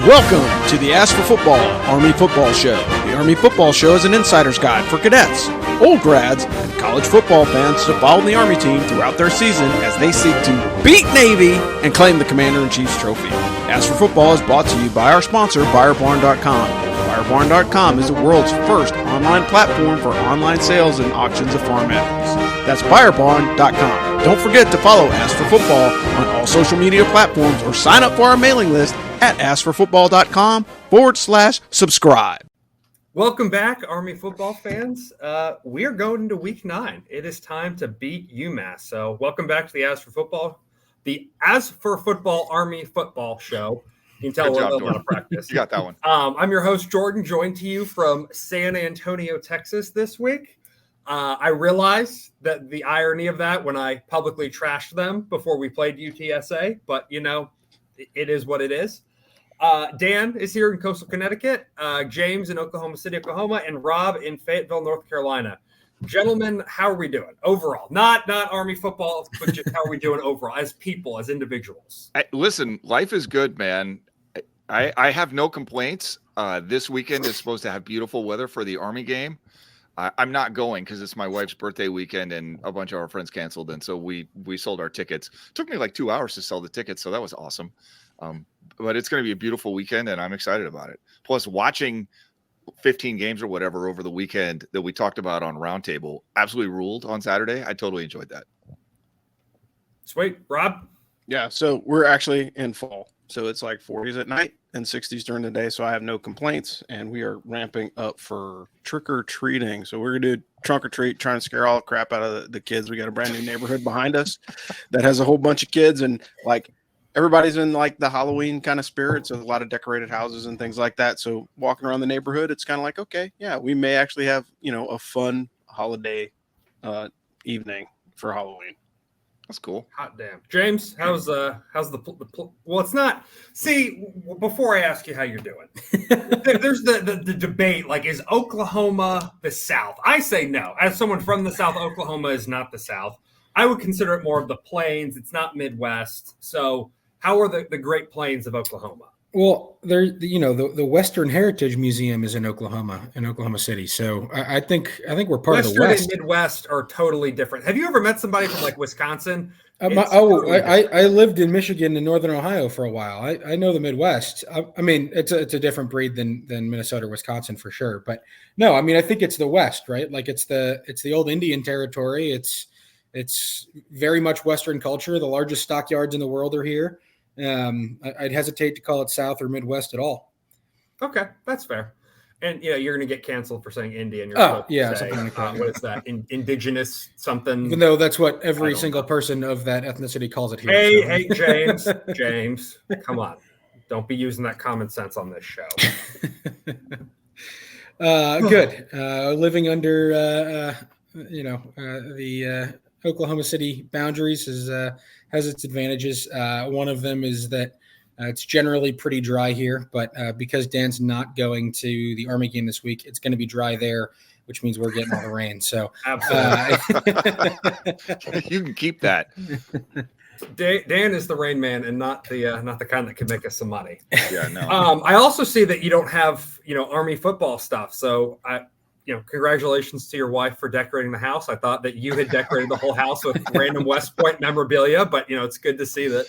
Welcome to the Ask for Football Army Football Show. The Army Football Show is an insider's guide for cadets, old grads, and college football fans to follow the Army team throughout their season as they seek to beat Navy and claim the Commander-in-Chief's trophy. Ask for Football is brought to you by our sponsor, BuyerBarn.com. BuyerBarn.com is the world's first online platform for online sales and auctions of farm animals. That's BuyerBarn.com. Don't forget to follow Ask for Football on all social media platforms or sign up for our mailing list at askforfootball.com/subscribe. Welcome back, Army football fans. We are going into week 9. It is time to beat UMass. So welcome back to the As for Football Army Football Show. You can tell we're a little out of practice. You got that one. I'm your host, Jordan, joined to you from San Antonio, Texas this week. I realized that the irony of that when I publicly trashed them before we played UTSA, but you know, it is what it is. Dan is here in coastal Connecticut, James in Oklahoma City, Oklahoma, and Rob in Fayetteville, North Carolina. Gentlemen, how are we doing overall? Not Army football, but just how are we doing overall as people, as individuals? Listen, life is good, man. I have no complaints. This weekend is supposed to have beautiful weather for the Army game. I'm not going because it's my wife's birthday weekend and a bunch of our friends canceled. And so we sold our tickets. It took me like 2 hours to sell the tickets. So that was awesome. But it's going to be a beautiful weekend and I'm excited about it. Plus watching 15 games or whatever over the weekend that we talked about on Roundtable absolutely ruled on Saturday. I totally enjoyed that. Sweet. Rob? Yeah, so we're actually in fall. So it's like 40s at night and 60s during the day. So I have no complaints. And we are ramping up for trick-or-treating. So we're going to do trunk or treat, trying to scare all the crap out of the kids. We got a brand new neighborhood behind us that has a whole bunch of kids. And like everybody's in like the Halloween kind of spirit. So there's a lot of decorated houses and things like that. So walking around the neighborhood, it's kind of like, okay, yeah, we may actually have, you know, a fun holiday evening for Halloween. That's cool. Hot damn. James, how's the well, it's not. See, before I ask you how you're doing, there's the debate, like, is Oklahoma the South? I say no. As someone from the South, Oklahoma is not the South. I would consider it more of the Plains. It's not Midwest. So how are the Great Plains of Oklahoma? Well, the Western Heritage Museum is in Oklahoma City. So I think we're part of the West. Western and Midwest are totally different. Have you ever met somebody from like Wisconsin? I lived in Michigan and Northern Ohio for a while. I know the Midwest. I mean, it's a different breed than Minnesota or Wisconsin for sure. But no, I mean, I think it's the West, right? Like it's the old Indian territory. It's very much Western culture. The largest stockyards in the world are here. I'd hesitate to call it South or Midwest at all. Okay, that's fair. And you're going to get canceled for saying Indian. Something like that. What is that? Indigenous something? Even though that's what every single person of that ethnicity calls it here. Hey, James, come on. Don't be using that common sense on this show. Good. Living under, the Oklahoma City boundaries has its advantages. One of them is that it's generally pretty dry here, but because Dan's not going to the Army game this week, it's going to be dry there, which means we're getting all the rain. So absolutely, you can keep that. Dan is the rain man, and not the kind that can make us some money. Yeah, no. I also see that you don't have Army football stuff, so congratulations to your wife for decorating the house. I thought that you had decorated the whole house with random West Point memorabilia, but it's good to see that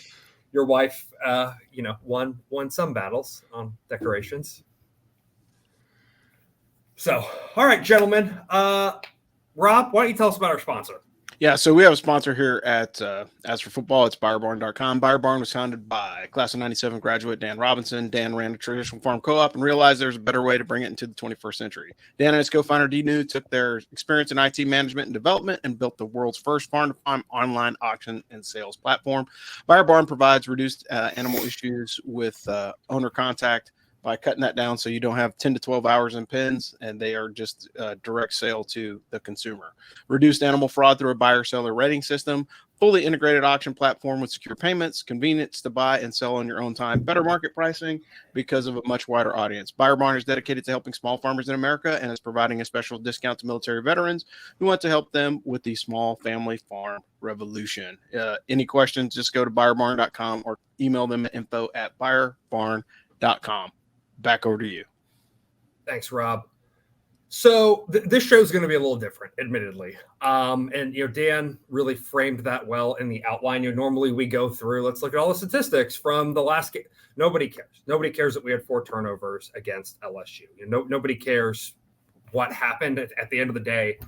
your wife, won some battles on decorations. So, all right, gentlemen. Rob, why don't you tell us about our sponsor? Yeah, so we have a sponsor here at As for Football. It's BuyerBarn.com. BuyerBarn was founded by class of 97 graduate Dan Robinson. Dan ran a traditional farm co-op and realized there's a better way to bring it into the 21st century. Dan and his co-founder Dinu took their experience in IT management and development and built the world's first farm-to-farm online auction and sales platform. BuyerBarn provides reduced animal issues with owner contact by cutting that down so you don't have 10 to 12 hours in pens, and they are just direct sale to the consumer. Reduced animal fraud through a buyer-seller rating system, fully integrated auction platform with secure payments, convenience to buy and sell on your own time, better market pricing because of a much wider audience. BuyerBarn is dedicated to helping small farmers in America and is providing a special discount to military veterans who want to help them with the small family farm revolution. Any questions, just go to BuyerBarn.com or email them at info@BuyerBarn.com. BireBarn.com. Back over to you. Thanks, Rob. So this show is going to be a little different, admittedly. And, Dan really framed that well in the outline. Normally we go through, let's look at all the statistics from the last game. Nobody cares. Nobody cares that we had 4 turnovers against LSU. Nobody cares what happened at the end of the day.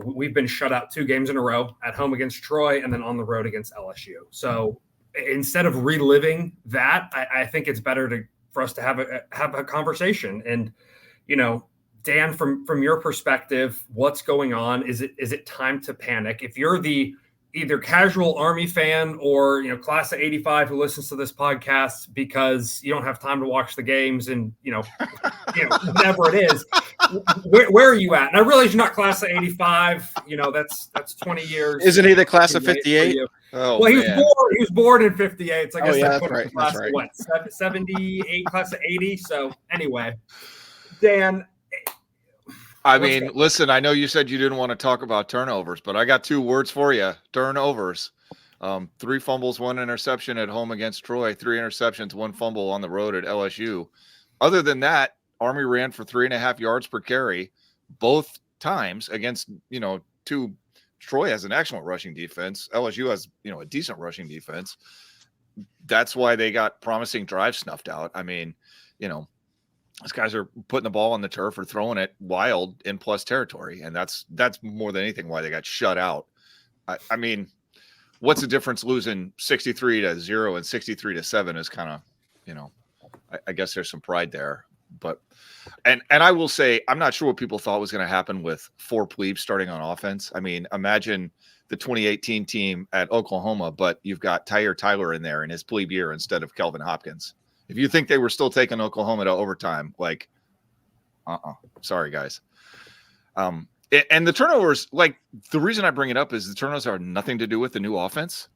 We've been shut out 2 games in a row, at home against Troy and then on the road against LSU. So instead of reliving that, I think it's better for us to have a conversation. And, Dan, from your perspective, what's going on? Is it time to panic? If you're the either casual Army fan or class of '85 who listens to this podcast because you don't have time to watch the games and whatever it is, where are you at? And I realize you're not class of '85. That's 20 years. Isn't he the class of '58? Oh, well, he man. was born in '58. So I guess that's put him right. in class That's right. What, 78, class of '80. So anyway, Dan. I mean, listen, I know you said you didn't want to talk about turnovers, but I got 2 words for you. Turnovers. 3 fumbles, 1 interception at home against Troy, 3 interceptions, 1 fumble on the road at LSU. Other than that, Army ran for 3.5 yards per carry both times against, Troy has an excellent rushing defense. LSU has, a decent rushing defense. That's why they got promising drives snuffed out. I mean, these guys are putting the ball on the turf or throwing it wild in plus territory. And that's more than anything why they got shut out. I mean, what's the difference losing 63-0 and 63-7 is kind of, I guess there's some pride there. But and I will say, I'm not sure what people thought was going to happen with 4 plebes starting on offense. I mean, imagine the 2018 team at Oklahoma, but you've got Tyler in there in his plebe year instead of Kelvin Hopkins. If you think they were still taking Oklahoma to overtime, sorry, guys. And the turnovers, the reason I bring it up is the turnovers are nothing to do with the new offense.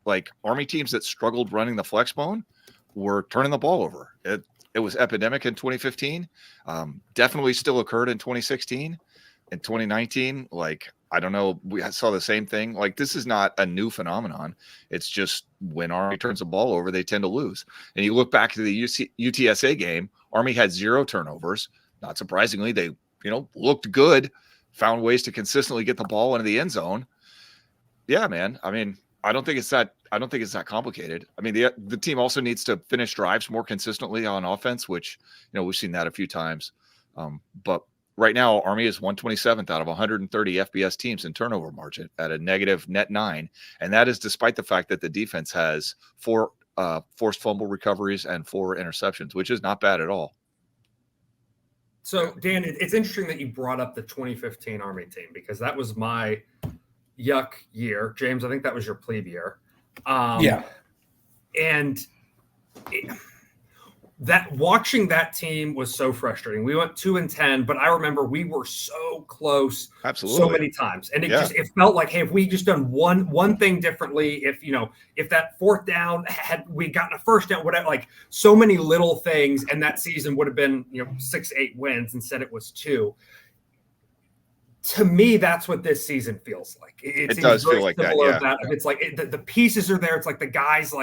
Army teams that struggled running the flex bone were turning the ball over. It was epidemic in 2015. Definitely still occurred in 2016. In 2019, I don't know, we saw the same thing. This is not a new phenomenon. It's just when Army turns the ball over, they tend to lose. And you look back to the UTSA game, Army had 0 turnovers. Not surprisingly, they, looked good, found ways to consistently get the ball into the end zone. Yeah, man. I mean, I don't think it's that complicated. I mean, the team also needs to finish drives more consistently on offense, which, we've seen that a few times. But right now, Army is 127th out of 130 FBS teams in turnover margin at a negative net 9. And that is despite the fact that the defense has 4 forced fumble recoveries and 4 interceptions, which is not bad at all. So, Dan, it's interesting that you brought up the 2015 Army team because that was my yuck year. James, I think that was your plebe year. Yeah. And watching that team was so frustrating. We went 2-10, but I remember we were so close so many times. And it felt like, hey, if we just done one thing differently, if that 4th down had we gotten a first down, whatever, so many little things, and that season would have been 6-8 wins. Instead it was 2. To me, that's what this season feels like. It does feel like that. Yeah. It's the pieces are there. It's the guys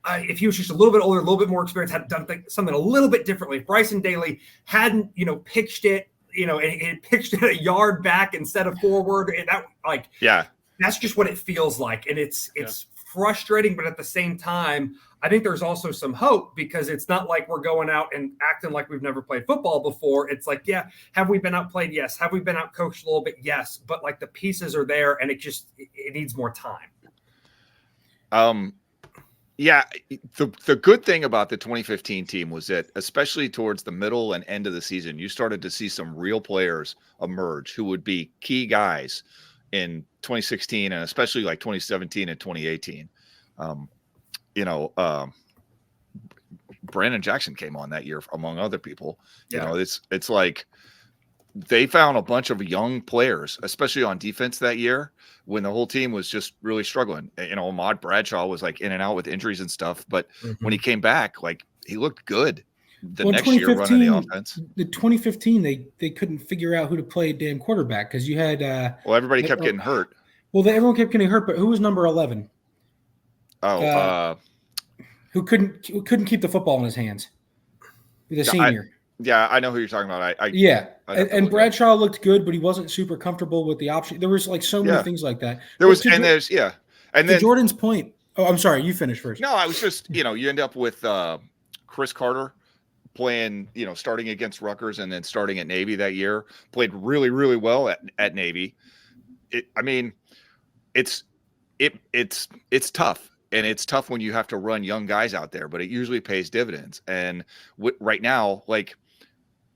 if he was just a little bit older, a little bit more experienced, had done something a little bit differently. If Bryson Daly hadn't, pitched it, and pitched it a yard back instead of forward, and that's just what it feels like. And it's frustrating, but at the same time, I think there's also some hope because it's not like we're going out and acting like we've never played football before. It's have we been outplayed? Yes. Have we been outcoached a little bit? Yes. But the pieces are there, and it needs more time. Yeah, the good thing about the 2015 team was that, especially towards the middle and end of the season, you started to see some real players emerge who would be key guys in 2016 and especially 2017 and 2018. Brandon Jackson came on that year among other people. Yeah. It's like they found a bunch of young players, especially on defense that year when the whole team was just really struggling. Ahmad Bradshaw was in and out with injuries and stuff, but when he came back, he looked good the next year running the offense. The 2015, they couldn't figure out who to play damn quarterback because you had everybody kept getting hurt. Well, everyone kept getting hurt, but who was number 11? Who couldn't keep the football in his hands? the senior. I know who you're talking about. And Bradshaw looked good, but he wasn't super comfortable with the option. There was like so many things like that. And then Jordan's point. Oh, I'm sorry. You finish first. No, I was just, you end up with Chris Carter playing, starting against Rutgers and then starting at Navy that year. Played really, really well at Navy. It's tough. And it's tough when you have to run young guys out there, but it usually pays dividends. And right now, like,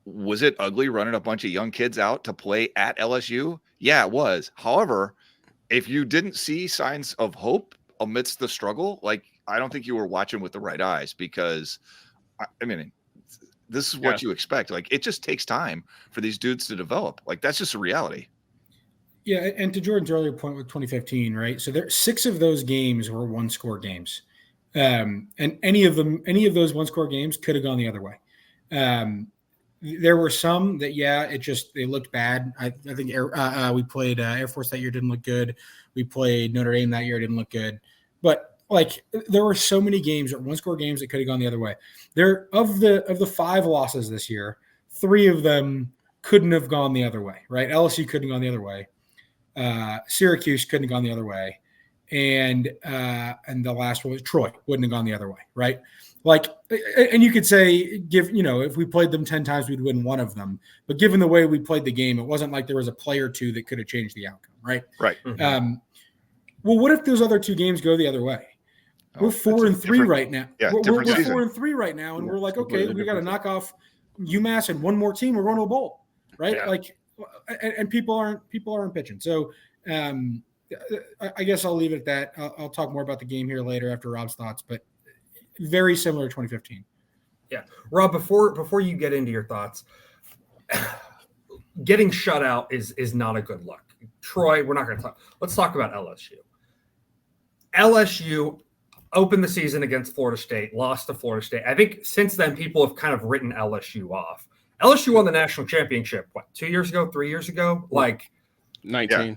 was it ugly running a bunch of young kids out to play at LSU? Yeah, it was. However, if you didn't see signs of hope amidst the struggle, like, I don't think you were watching with the right eyes, because this is what you expect. Like, it just takes time for these dudes to develop. Like, that's just a reality. Yeah, and to Jordan's earlier point with 2015, right? So 6 of those games were 1-score games, and any of those 1-score games could have gone the other way. There were some that they looked bad. I think we played Air Force that year, didn't look good. We played Notre Dame that year, didn't look good. But like, there were so many games, or 1-score games, that could have gone the other way. There of the 5 losses this year, 3 of them couldn't have gone the other way, right? LSU couldn't have gone the other way. Syracuse couldn't have gone the other way, and the last one was Troy, wouldn't have gone the other way, right? Like, and you could say, if we played them 10 times, we'd win 1 of them. But given the way we played the game, it wasn't like there was a play or 2 that could have changed the outcome, right? Right. Mm-hmm. Well, what if those other 2 games go the other way? We're 4-3 right now. Yeah, we're 4-3 right now, and we're like, okay, we got to knock off UMass and one more team. We're going to a bowl, right? Yeah. Like. And people aren't pitching. So I guess I'll leave it at that. I'll talk more about the game here later after Rob's thoughts, but very similar to 2015. Yeah. Rob, before you get into your thoughts, getting shut out is not a good look. Troy, we're not going to talk. Let's talk about LSU. LSU opened the season against Florida State, lost to Florida State. I think since then people have kind of written LSU off. LSU won the national championship, 2 years ago, 3 years ago? Like 19.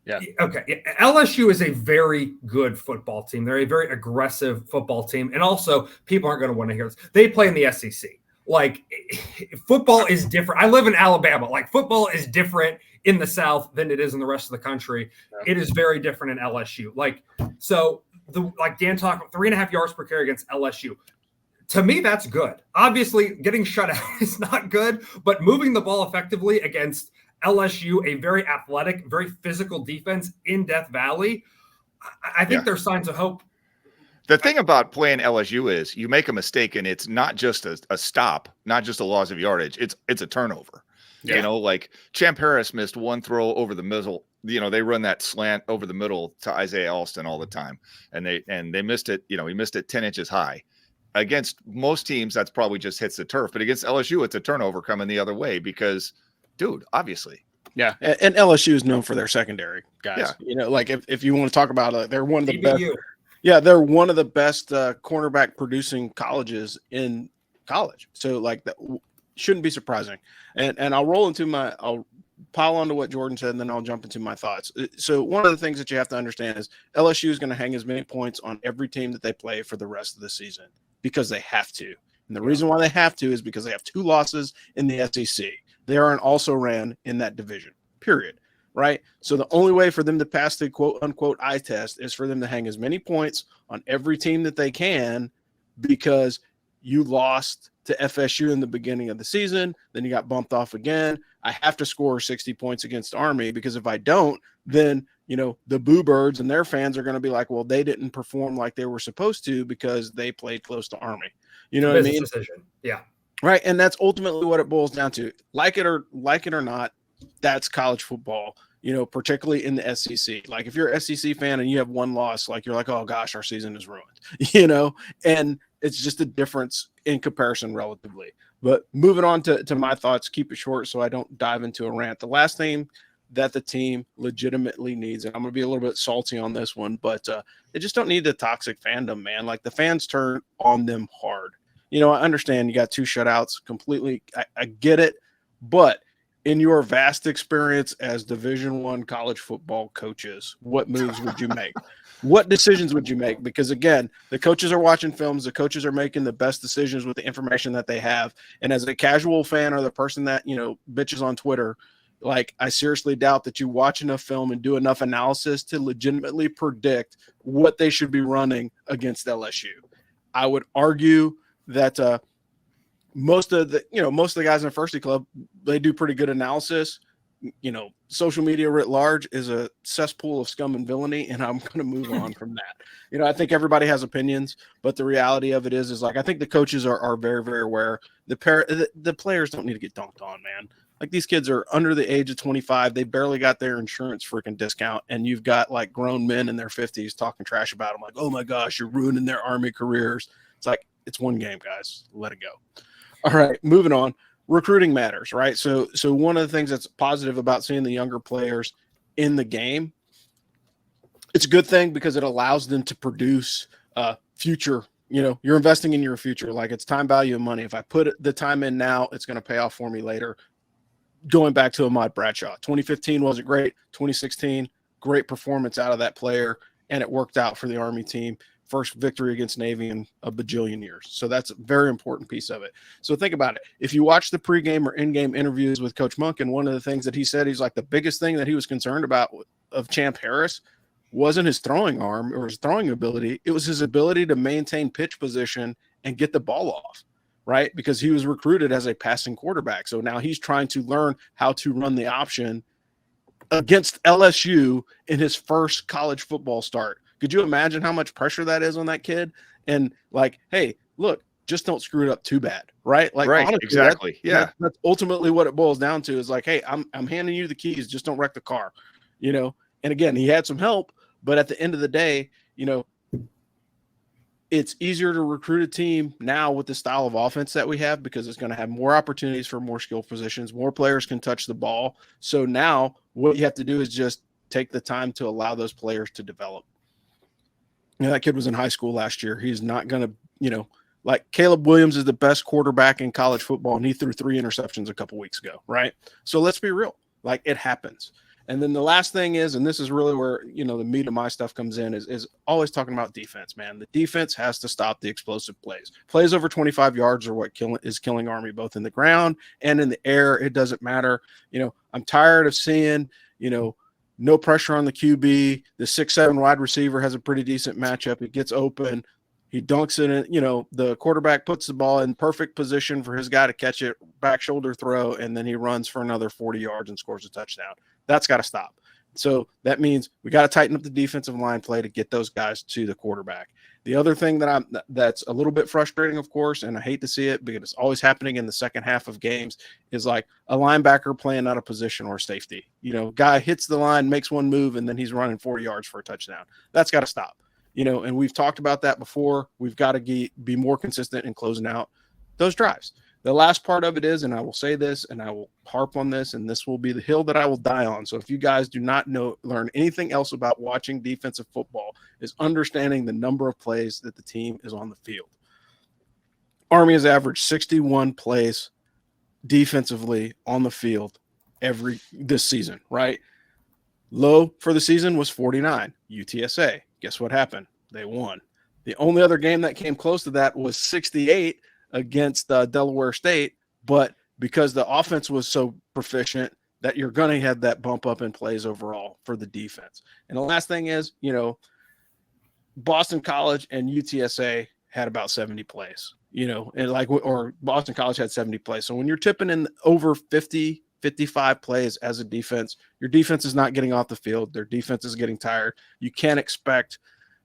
Yeah. Okay. LSU is a very good football team. They're a very aggressive football team. And also, people aren't going to want to hear this. They play in the SEC. Like, football is different. I live in Alabama. Like, football is different in the South than it is in the rest of the country. Yeah. It is very different in LSU. Like, so, like Dan talked, 3.5 yards per carry against LSU. To me, that's good. Obviously, getting shut out is not good, but moving the ball effectively against LSU, a very athletic, very physical defense in Death Valley, I think there's signs of hope. The thing about playing LSU is you make a mistake, and it's not just a stop, not just a loss of yardage. It's a turnover. Yeah. Like Champ Harris missed one throw over the middle. They run that slant over the middle to Isaiah Alston all the time, and they missed it. He missed it 10 inches high. Against most teams, that's probably just hits the turf. But against LSU, it's a turnover coming the other way because, dude, obviously. Yeah, and LSU is known for their secondary, guys. Yeah. Like if you want to talk about it, they're one of the best. Yeah, they're one of the best cornerback producing colleges in college. So, like, that shouldn't be surprising. And I'll pile onto what Jordan said, and then I'll jump into my thoughts. So one of the things that you have to understand is LSU is going to hang as many points on every team that they play for the rest of the season, because they have to. And the reason why they have to is because they have 2 losses in the SEC. They are an also-ran in that division, period, right? So the only way for them to pass the quote-unquote eye test is for them to hang as many points on every team that they can, because you lost to FSU in the beginning of the season, then you got bumped off again. I have to score 60 points against Army, because if I don't, then the Boo Birds and their fans are going to be like, well, they didn't perform like they were supposed to because they played close to Army. You know what I mean? Decision. Yeah. Right. And that's ultimately what it boils down to. Like it or not, that's college football, particularly in the SEC. Like, if you're an SEC fan and you have 1 loss, like, you're like, oh gosh, our season is ruined, and it's just a difference in comparison relatively. But moving on to my thoughts, keep it short so I don't dive into a rant. The last thing that the team legitimately needs, and I'm going to be a little bit salty on this one, but they just don't need the toxic fandom, man. Like, the fans turn on them hard. I understand you got 2 shutouts completely. I get it. But in your vast experience as Division I college football coaches, what moves would you make? What decisions would you make? Because again, the coaches are watching films, the coaches are making the best decisions with the information that they have. And as a casual fan or the person that, bitches on Twitter, like, I seriously doubt that you watch enough film and do enough analysis to legitimately predict what they should be running against LSU. I would argue that most of the guys in the Varsity Club, they do pretty good analysis. Social media writ large is a cesspool of scum and villainy, and I'm going to move on from that. I think everybody has opinions, but the reality of it is like, I think the coaches are very, very aware. The players don't need to get dunked on, man. Like, these kids are under the age of 25. They barely got their insurance freaking discount, and you've got like grown men in their 50s talking trash about them, like, oh my gosh, you're ruining their Army careers. It's like, it's one game, guys. Let it go. All right, moving on. Recruiting matters, right? So one of the things that's positive about seeing the younger players in the game, it's a good thing because it allows them to produce future. You're investing in your future. Like, it's time value of money. If I put the time in now, it's going to pay off for me later. Going back to Ahmad Bradshaw, 2015 wasn't great. 2016, great performance out of that player, and it worked out for the Army team. First victory against Navy in a bajillion years. So that's a very important piece of it. So think about it. If you watch the pregame or in-game interviews with Coach Monk, and one of the things that he said, he's like, the biggest thing that he was concerned about of Champ Harris wasn't his throwing arm or his throwing ability. It was his ability to maintain pitch position and get the ball off, right? Because he was recruited as a passing quarterback. So now he's trying to learn how to run the option against LSU in his first college football start. Could you imagine how much pressure that is on that kid? And like, hey, look, just don't screw it up too bad, right? Like, right, honestly, exactly. That's ultimately what it boils down to, is like, hey, I'm handing you the keys, just don't wreck the car, And again, he had some help, but at the end of the day, it's easier to recruit a team now with the style of offense that we have, because it's going to have more opportunities for more skill positions. More players can touch the ball. So now what you have to do is just take the time to allow those players to develop. That kid was in high school last year. He's not going to, like, Caleb Williams is the best quarterback in college football, and he threw 3 interceptions a couple weeks ago, right? So let's be real. Like, it happens. And then the last thing is, and this is really where, the meat of my stuff comes in, is always talking about defense, man. The defense has to stop the explosive plays. Plays over 25 yards are what is killing Army, both in the ground and in the air. It doesn't matter. I'm tired of seeing, no pressure on the QB. The 6'7" wide receiver has a pretty decent matchup. It gets open. He dunks it in. The quarterback puts the ball in perfect position for his guy to catch it, back shoulder throw, and then he runs for another 40 yards and scores a touchdown. That's got to stop. So that means we got to tighten up the defensive line play to get those guys to the quarterback. The other thing that's a little bit frustrating, of course, and I hate to see it because it's always happening in the second half of games, is like a linebacker playing out of position or safety. Guy hits the line, makes one move, and then he's running 40 yards for a touchdown. That's got to stop. And we've talked about that before. We've got to be more consistent in closing out those drives. The last part of it is, and I will say this, and I will harp on this, and this will be the hill that I will die on. So if you guys do not learn anything else about watching defensive football, is understanding the number of plays that the team is on the field. Army has averaged 61 plays defensively on the field this season, right? Low for the season was 49. UTSA. Guess what happened? They won. The only other game that came close to that was 68 against Delaware State, but because the offense was so proficient that you're going to have that bump up in plays overall for the defense. And the last thing is, Boston College and UTSA had about 70 plays, or Boston College had 70 plays. So when you're tipping in over 50, 55 plays as a defense, your defense is not getting off the field. Their defense is getting tired. You can't expect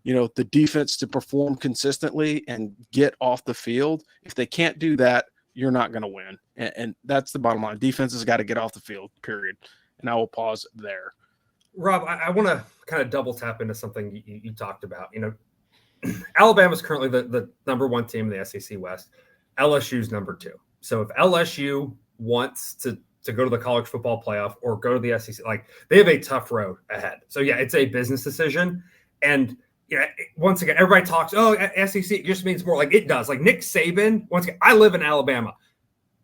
the defense to perform consistently and get off the field. If they can't do that, you're not going to win. And that's the bottom line. Defense has got to get off the field, period. And I will pause there. Rob, I want to kind of double tap into something you talked about. Alabama is currently the number 1 team in the SEC West. LSU's number 2. So if LSU wants to go to the college football playoff or go to the SEC, like, they have a tough road ahead. So yeah, it's a business decision. And once again, everybody talks, SEC, it just means more. Like, it does. Like, Nick Saban, once again, I live in Alabama.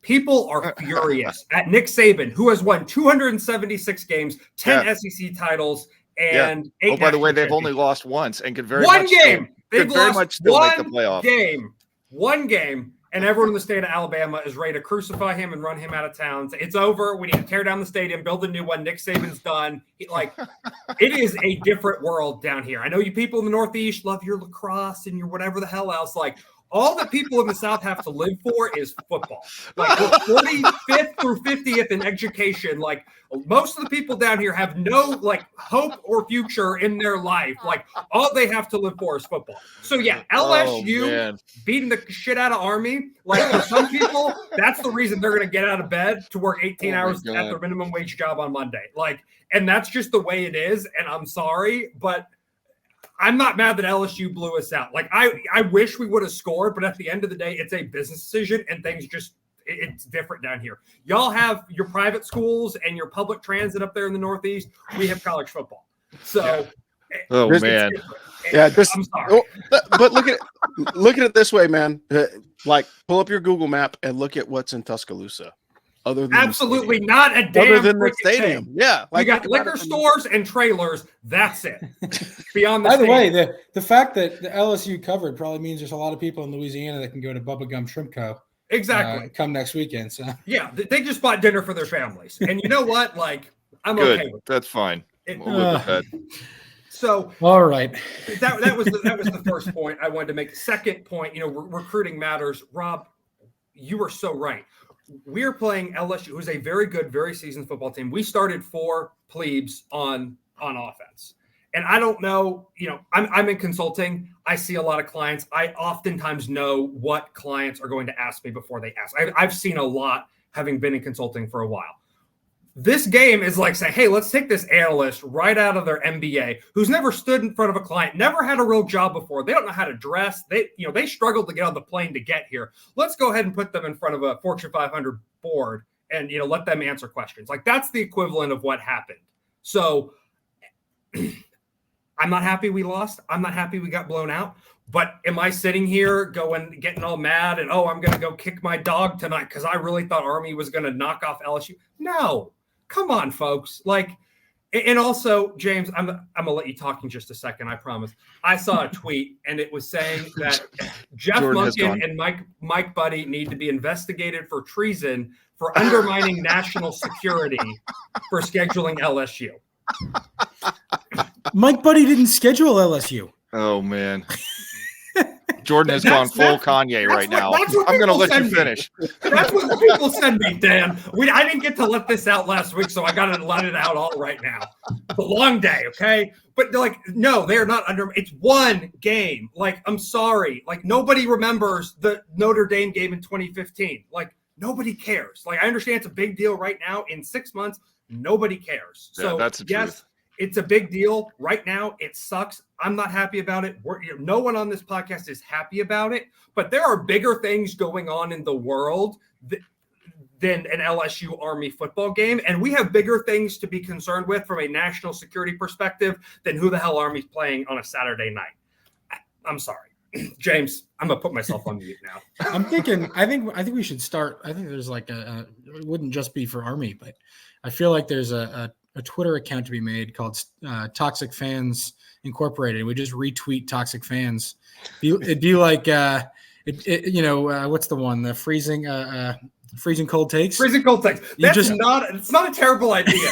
People are furious at Nick Saban, who has won 276 games, 10 SEC titles, and Oh, by the way, national they've only championships. lost once and could very One much game. Still, They've could very lost much still make the one playoff. One game, and everyone in the state of Alabama is ready to crucify him and run him out of town. It's over. We need to tear down the stadium, build a new one. Nick Saban's done. It is a different world down here. I know you people in the Northeast love your lacrosse and your whatever the hell else. All that people in the South have to live for is football. We're 45th through 50th in education. Most of the people down here have no hope or future in their life. All they have to live for is football. So yeah, LSU beating the shit out of Army. For some people, that's the reason they're going to get out of bed to work 18 hours at their minimum wage job on Monday. And that's just the way it is. And I'm sorry, but I'm not mad that LSU blew us out. I wish we would have scored, but at the end of the day, it's a business decision and things it's different down here. Y'all have your private schools and your public transit up there in the Northeast. We have college football. So, man. Yeah, I'm sorry. But look at it this way, man. Pull up your Google map and look at what's in Tuscaloosa. Absolutely not a damn other than the stadium. Thing. Yeah. We got liquor stores and trailers. That's it. Beyond the By the stadium. way, the fact that the LSU covered probably means there's a lot of people in Louisiana that can go to Bubba Gum Shrimp Co. Exactly. Come next weekend. So yeah, they just bought dinner for their families. And you know what? I'm good. Okay with That's fine. it. We'll live with that. So all right. That was the first point I wanted to make. Second point, recruiting matters. Rob, you were so right. We're playing LSU, who's a very good, very seasoned football team. We started 4 plebes on offense. And I don't know, I'm in consulting. I see a lot of clients. I oftentimes know what clients are going to ask me before they ask. I've seen a lot having been in consulting for a while. This game is like saying, hey, let's take this analyst right out of their MBA who's never stood in front of a client, never had a real job before. They don't know how to dress. They struggled to get on the plane to get here. Let's go ahead and put them in front of a Fortune 500 board and, let them answer questions. That's the equivalent of what happened. So I'm not happy we lost. I'm not happy we got blown out. But am I sitting here getting all mad and, I'm going to go kick my dog tonight because I really thought Army was going to knock off LSU? No. Come on, folks. And also, James, I'm gonna let you talk in just a second. I promise. I saw a tweet, and it was saying that Jeff Monken and Mike Buddy need to be investigated for treason for undermining national security for scheduling LSU. Mike Buddy didn't schedule LSU. Oh man. Jordan has gone full Kanye right now. I'm going to let you finish. That's what the people send me, Dan. I didn't get to let this out last week, so I got to let it out all right now. It's a long day, okay? But no, they're not under. It's one game. I'm sorry. Nobody remembers the Notre Dame game in 2015. Nobody cares. I understand it's a big deal right now. In 6 months, nobody cares. Yeah, so that's the truth. It's a big deal right now. It sucks. I'm not happy about it. No one on this podcast is happy about it, but there are bigger things going on in the world than an LSU Army football game. And we have bigger things to be concerned with from a national security perspective than who the hell Army's playing on a Saturday night. I'm sorry, James, I'm going to put myself on mute now. I'm thinking, I think we should start. I think there's it wouldn't just be for Army, but I feel like there's a Twitter account to be made called Toxic Fans Incorporated. We just retweet Toxic Fans. It'd be like, what's the one? The freezing cold takes. Freezing cold takes. It's not a terrible idea.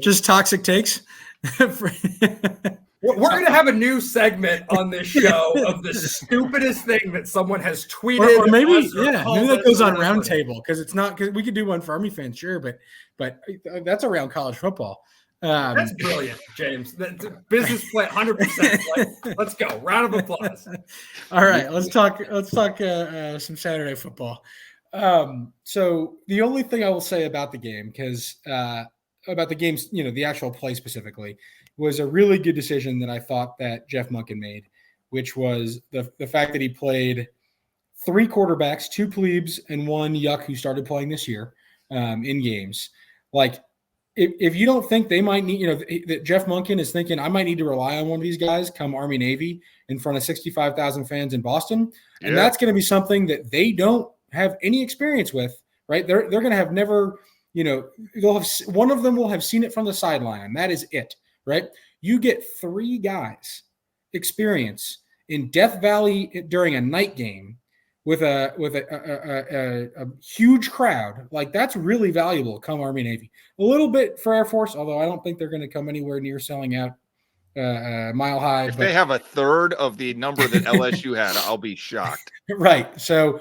just toxic takes. We're going to have a new segment on this show of the stupidest thing that someone has tweeted. Or maybe that goes on Roundtable because it's not, because we could do one for Army fans, sure, but that's around college football. That's brilliant, James. That's business plan, 100%. Let's go. Round of applause. All right, let's talk some Saturday football. So the only thing I will say about the game, because about the game's, the actual play specifically, was a really good decision that I thought that Jeff Monken made, which was the fact that he played 3 quarterbacks, 2 plebes, and 1 yuck who started playing this year in games. If you don't think they might need, that Jeff Monken is thinking, I might need to rely on one of these guys come Army Navy in front of 65,000 fans in Boston. And that's going to be something that they don't have any experience with, right? They're going to have never, they'll have, one of them will have seen it from the sideline. And that is it. right? You get 3 guys experience in Death Valley during a night game with a huge crowd. Like, that's really valuable come Army Navy. A little bit for Air Force, although I don't think they're going to come anywhere near selling out Mile High. If they have a third of the number that LSU had, I'll be shocked. Right. So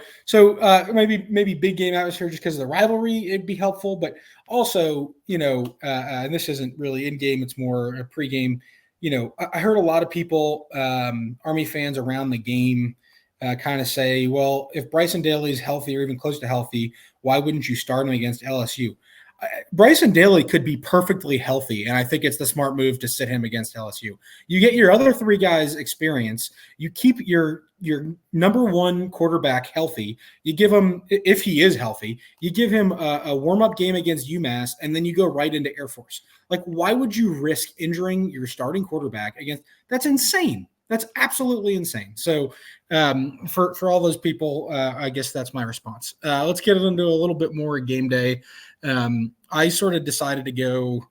maybe big game atmosphere just because of the rivalry, it'd be helpful. But also, and this isn't really in game; it's more a pregame. I heard a lot of people, Army fans around the game, kind of say, well, if Bryson Daly is healthy or even close to healthy, why wouldn't you start him against LSU? Bryson Daly could be perfectly healthy, and I think it's the smart move to sit him against LSU. You get your other 3 guys experience. You keep your number 1 quarterback healthy. You give him, if he is healthy, you give him a warm-up game against UMass, and then you go right into Air Force. Like, why would you risk injuring your starting quarterback against – that's insane. That's absolutely insane. So for all those people, I guess that's my response. Let's get into a little bit more game day. I sort of decided to go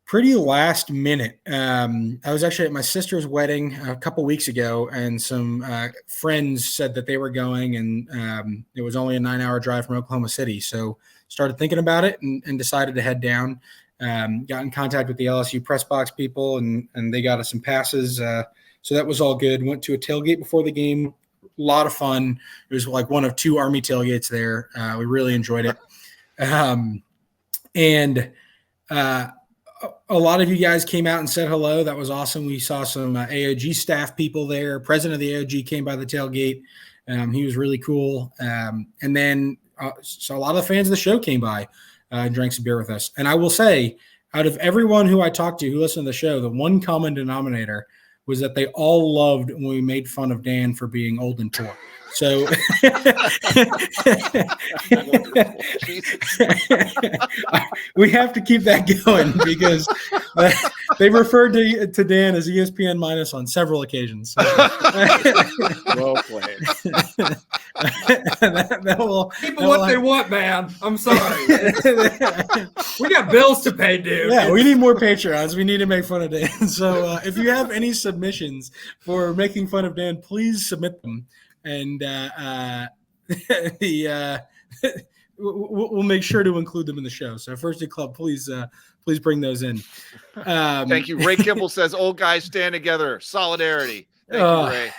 pretty last minute. I was actually at my sister's wedding a couple weeks ago, and some friends said that they were going, and it was only a 9-hour drive from Oklahoma City. So started thinking about it and decided to head down. Got in contact with the LSU press box people, and they got us some passes. So that was all good. Went to a tailgate before the game. A lot of fun. It was like one of 2 Army tailgates there. We really enjoyed it. And a lot of you guys came out and said hello. That was awesome. We saw some AOG staff people there. President of the AOG came by the tailgate. He was really cool. And then so a lot of the fans of the show came by and drank some beer with us. And I will say, out of everyone who I talked to who listened to the show, the one common denominator was that they all loved when we made fun of Dan for being old and poor. So we have to keep that going because they referred to Dan as ESPN minus on several occasions. So. Well played. People what they want, man. I'm sorry. We got bills to pay, dude. Yeah, we need more Patreons. We need to make fun of Dan. So if you have any submissions for making fun of Dan, please submit them. And we'll make sure to include them in the show. So First Day Club, please bring those in. Thank you. Ray Kimball says, old guys stand together. Solidarity. Thank you, Ray.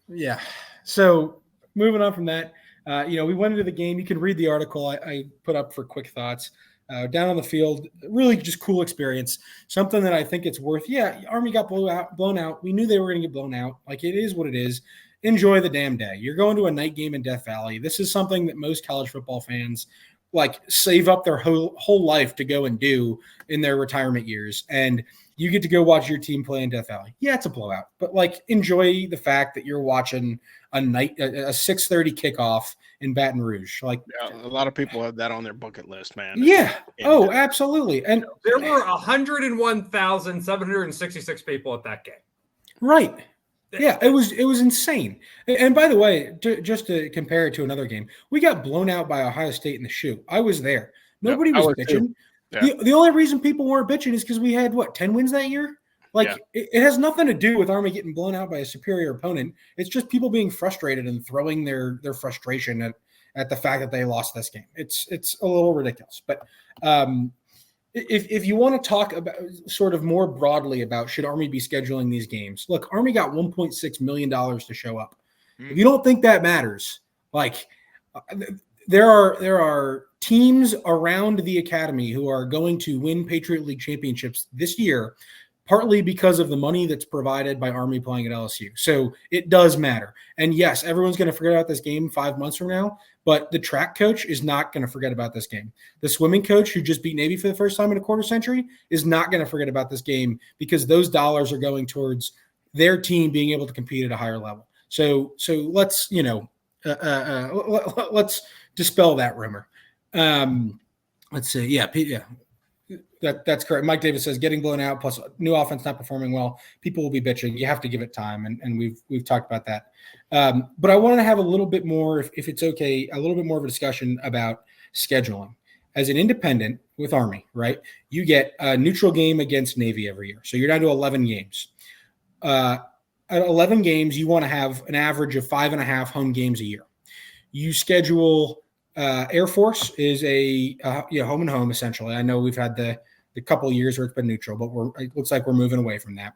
Yeah. So moving on from that, we went into the game. You can read the article I put up for quick thoughts. Down on the field, really just cool experience. Something that I think it's worth. Yeah, Army got blown out. We knew they were going to get blown out. Like, it is what it is. Enjoy the damn day. You're going to a night game in Death Valley. This is something that most college football fans save up their whole life to go and do in their retirement years. And you get to go watch your team play in Death Valley. Yeah, it's a blowout, but enjoy the fact that you're watching a 6:30 kickoff in Baton Rouge. Yeah, a lot of people have that on their bucket list, man. Yeah. Oh, absolutely. And there were 101,766 people at that game. Right. Yeah, it was insane. And by the way, just to compare it to another game, we got blown out by Ohio State in the shoe. I was there. Nobody was bitching. Yeah. The only reason people weren't bitching is because we had 10 wins that year. It has nothing to do with Army getting blown out by a superior opponent. It's just people being frustrated and throwing their frustration at the fact that they lost this game. It's a little ridiculous. But if you want to talk about sort of more broadly about should Army be scheduling these games, look, Army got $1.6 million to show up. If you don't think that matters, there are teams around the academy who are going to win Patriot League championships this year, partly because of the money that's provided by Army playing at LSU. So it does matter. And yes, everyone's going to forget about this game 5 months from now, but the track coach is not going to forget about this game. The swimming coach who just beat Navy for the first time in a quarter century is not going to forget about this game because those dollars are going towards their team being able to compete at a higher level. So let's, let's dispel that rumor. Let's see. Yeah. That's correct. Mike Davis says getting blown out plus new offense not performing well. People will be bitching. You have to give it time, and we've talked about that. But I want to have a little bit more, if it's okay, a little bit more of a discussion about scheduling. as an independent with Army, right, you get a neutral game against Navy every year. So you're down to 11 games. At 11 games, you want to have an average of 5.5 home games a year. You schedule Air Force is a home and home, essentially. I know we've had the couple of years where it's been neutral, but it looks like we're moving away from that.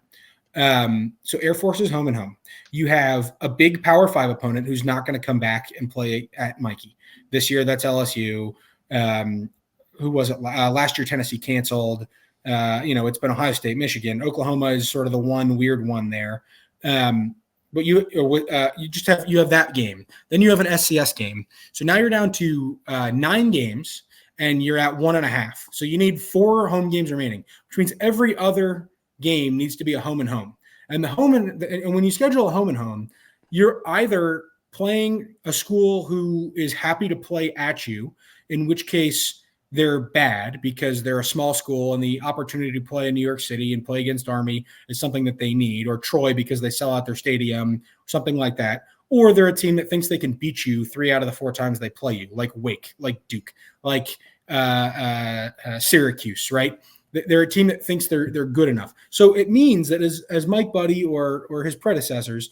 So Air Force is home and home. You have a big Power 5 opponent who's not going to come back and play at Mikey. This year, that's LSU. Who was it? Last year, Tennessee canceled. It's been Ohio State, Michigan. Oklahoma is sort of the one weird one there. But you have that game. Then you have an SCS game. So now you're down to 9 games, and you're at 1.5. So you need 4 home games remaining, which means every other game needs to be a home and home. And and when you schedule a home and home, you're either playing a school who is happy to play at you, in which case they're bad because they're a small school and the opportunity to play in New York City and play against Army is something that they need, or Troy because they sell out their stadium, something like that. Or they're a team that thinks they can beat you 3 out of the 4 times they play you, like Wake, like Duke, like Syracuse, right? They're a team that thinks they're good enough. So it means that as Mike Buddy or his predecessors,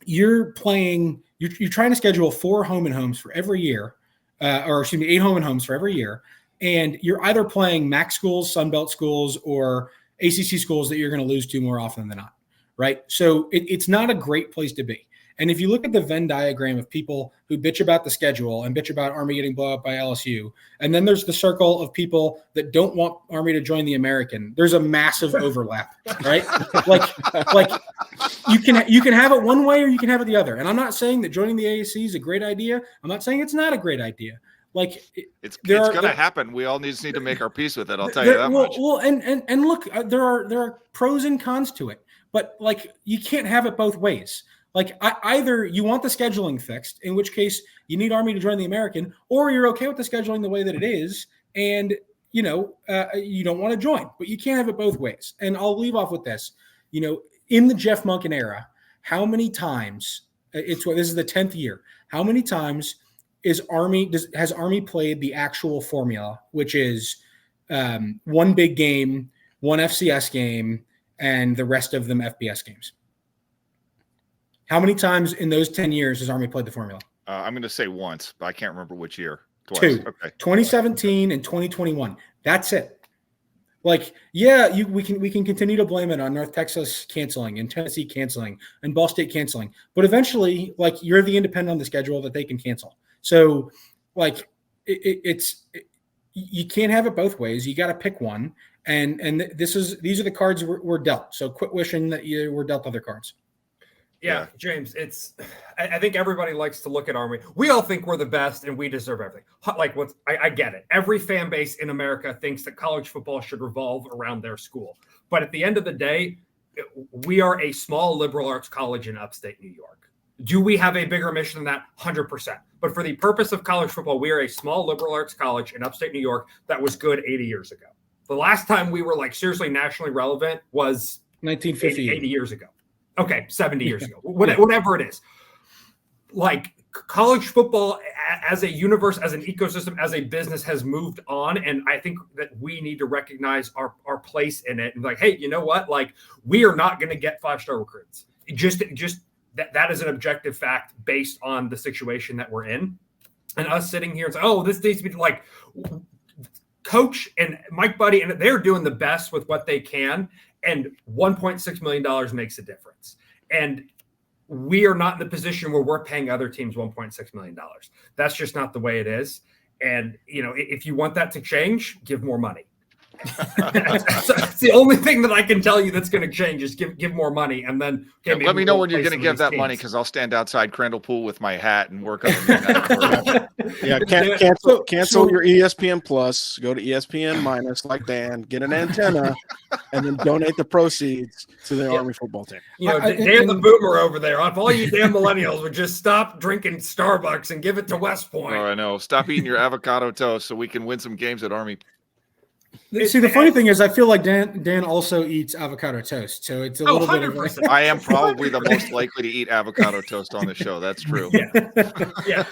you're trying to schedule 4 home and homes for every year, 8 home and homes for every year. And you're either playing MAC schools, Sunbelt schools, or ACC schools that you're going to lose to more often than not, right? So it's not a great place to be. And if you look at the Venn diagram of people who bitch about the schedule and bitch about Army getting blown up by LSU, and then there's the circle of people that don't want Army to join the American, there's a massive overlap, right? like you can have it one way or you can have it the other. And I'm not saying that joining the AAC is a great idea. I'm not saying it's not a great idea. Like it's going to happen. We all just need to make our peace with it. I'll tell you that much. Well, and look, there are pros and cons to it, but like you can't have it both ways. Like either you want the scheduling fixed, in which case you need Army to join the American, or you're okay with the scheduling the way that it is, and you don't want to join. But you can't have it both ways. And I'll leave off with this. In the Jeff Monken era, how many times this is the 10th year? How many times has Army played the actual formula, which is one big game, one FCS game, and the rest of them FBS games? How many times in those 10 years has Army played the formula? I'm going to say once, but I can't remember which year. Twice. 2. Okay. 2017 and 2021. That's it. Like, yeah, we can continue to blame it on North Texas canceling and Tennessee canceling and Ball State canceling, but eventually, like, you're the independent on the schedule that they can cancel. So, like, you can't have it both ways. You got to pick one, and these are the cards we're dealt. So quit wishing that you were dealt other cards. Yeah, James, I think everybody likes to look at Army. We all think we're the best and we deserve everything. Like, I get it. Every fan base in America thinks that college football should revolve around their school. But at the end of the day, we are a small liberal arts college in upstate New York. Do we have a bigger mission than that? 100%. But for the purpose of college football, we are a small liberal arts college in upstate New York that was good 80 years ago. The last time we were like seriously nationally relevant was 1950, 80 years ago. Okay, 70 years ago, whatever it is. Like, college football as a universe, as an ecosystem, as a business has moved on. And I think that we need to recognize our place in it and like, hey, you know what? Like, we are not going to get 5-star recruits. Just that is an objective fact based on the situation that we're in. And us sitting here and say, oh, this needs to be like Coach and Mike Buddy, and they're doing the best with what they can. And $1.6 million makes a difference. And we are not in the position where we're paying other teams $1.6 million. That's just not the way it is. And, if you want that to change, give more money. That's the only thing that I can tell you that's going to change is give more money. And then let me know when you're going to give that money, because I'll stand outside Crandall Pool with my hat and work on it. Yeah, cancel your ESPN Plus, go to ESPN Minus like Dan, get an antenna, and then donate the proceeds to the Army football team. Dan the Boomer over there, if all you damn millennials would just stop drinking Starbucks and give it to West Point. Oh, I know. Stop eating your avocado toast so we can win some games at Army. See, the funny thing is, I feel like Dan also eats avocado toast, so it's a little bit of 100%. I am probably the most likely to eat avocado toast on the show. That's true. Yeah.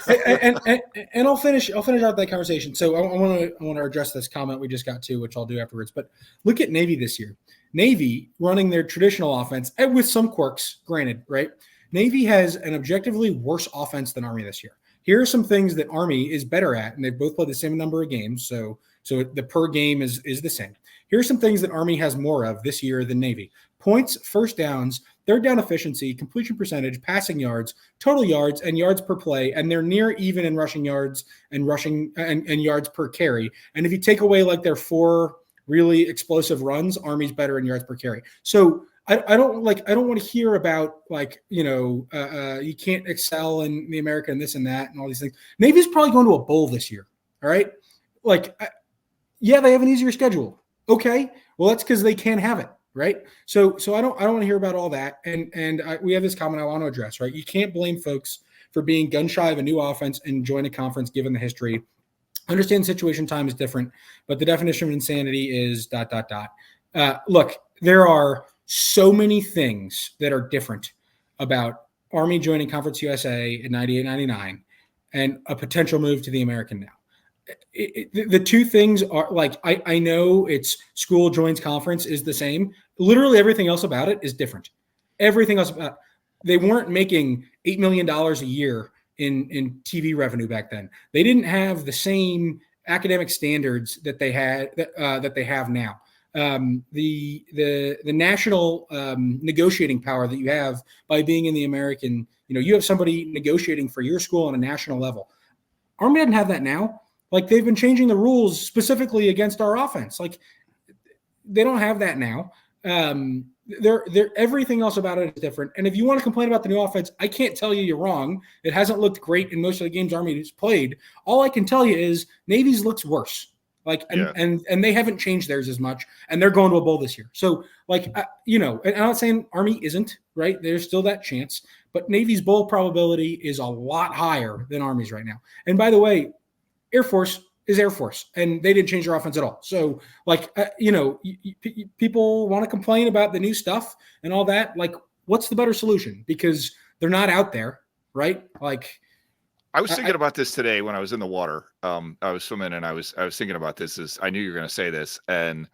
and I'll finish out that conversation. So I want to address this comment we just got to, which I'll do afterwards. But look at Navy this year. Navy running their traditional offense, and with some quirks, granted, right? Navy has an objectively worse offense than Army this year. Here are some things that Army is better at, and they've both played the same number of games, so the per game is the same. Here are some things that Army has more of this year than Navy: points, first downs, third down efficiency, completion percentage, passing yards, total yards, and yards per play, and they're near even in rushing yards and yards per carry. And if you take away like their 4 really explosive runs, Army's better in yards per carry. So I don't want to hear about you can't excel in the America and this and that and all these things. Navy's probably going to a bowl this year. All right. Yeah, they have an easier schedule. Okay. Well, that's because they can't have it. Right. So I don't want to hear about all that. And we have this comment I want to address, right? You can't blame folks for being gun shy of a new offense and join a conference given the history. Understand situation time is different, but the definition of insanity is ... Look, there are so many things that are different about Army joining Conference USA in 98-99 and a potential move to the American now. The two things are I know it's school joins conference is the same. Literally everything else about it is different. Everything else about they weren't making $8 million a year in TV revenue back then. They didn't have the same academic standards that they had that they have now. The national negotiating power that you have by being in the American, you have somebody negotiating for your school on a national level. Army doesn't have that now. They've been changing the rules specifically against our offense. They don't have that now. They're everything else about it is different. And if you want to complain about the new offense, I can't tell you you're wrong. It hasn't looked great in most of the games Army has played. All I can tell you is Navy's looks worse. And they haven't changed theirs as much, and they're going to a bowl this year. So, and I'm not saying Army isn't, right? There's still that chance, but Navy's bowl probability is a lot higher than Army's right now. And by the way, Air Force is Air Force, and they didn't change their offense at all. So, people want to complain about the new stuff and all that. What's the better solution? Because they're not out there, right? I was thinking about this today when I was in the water. I was swimming and I was thinking about this. I knew you were going to say this. And,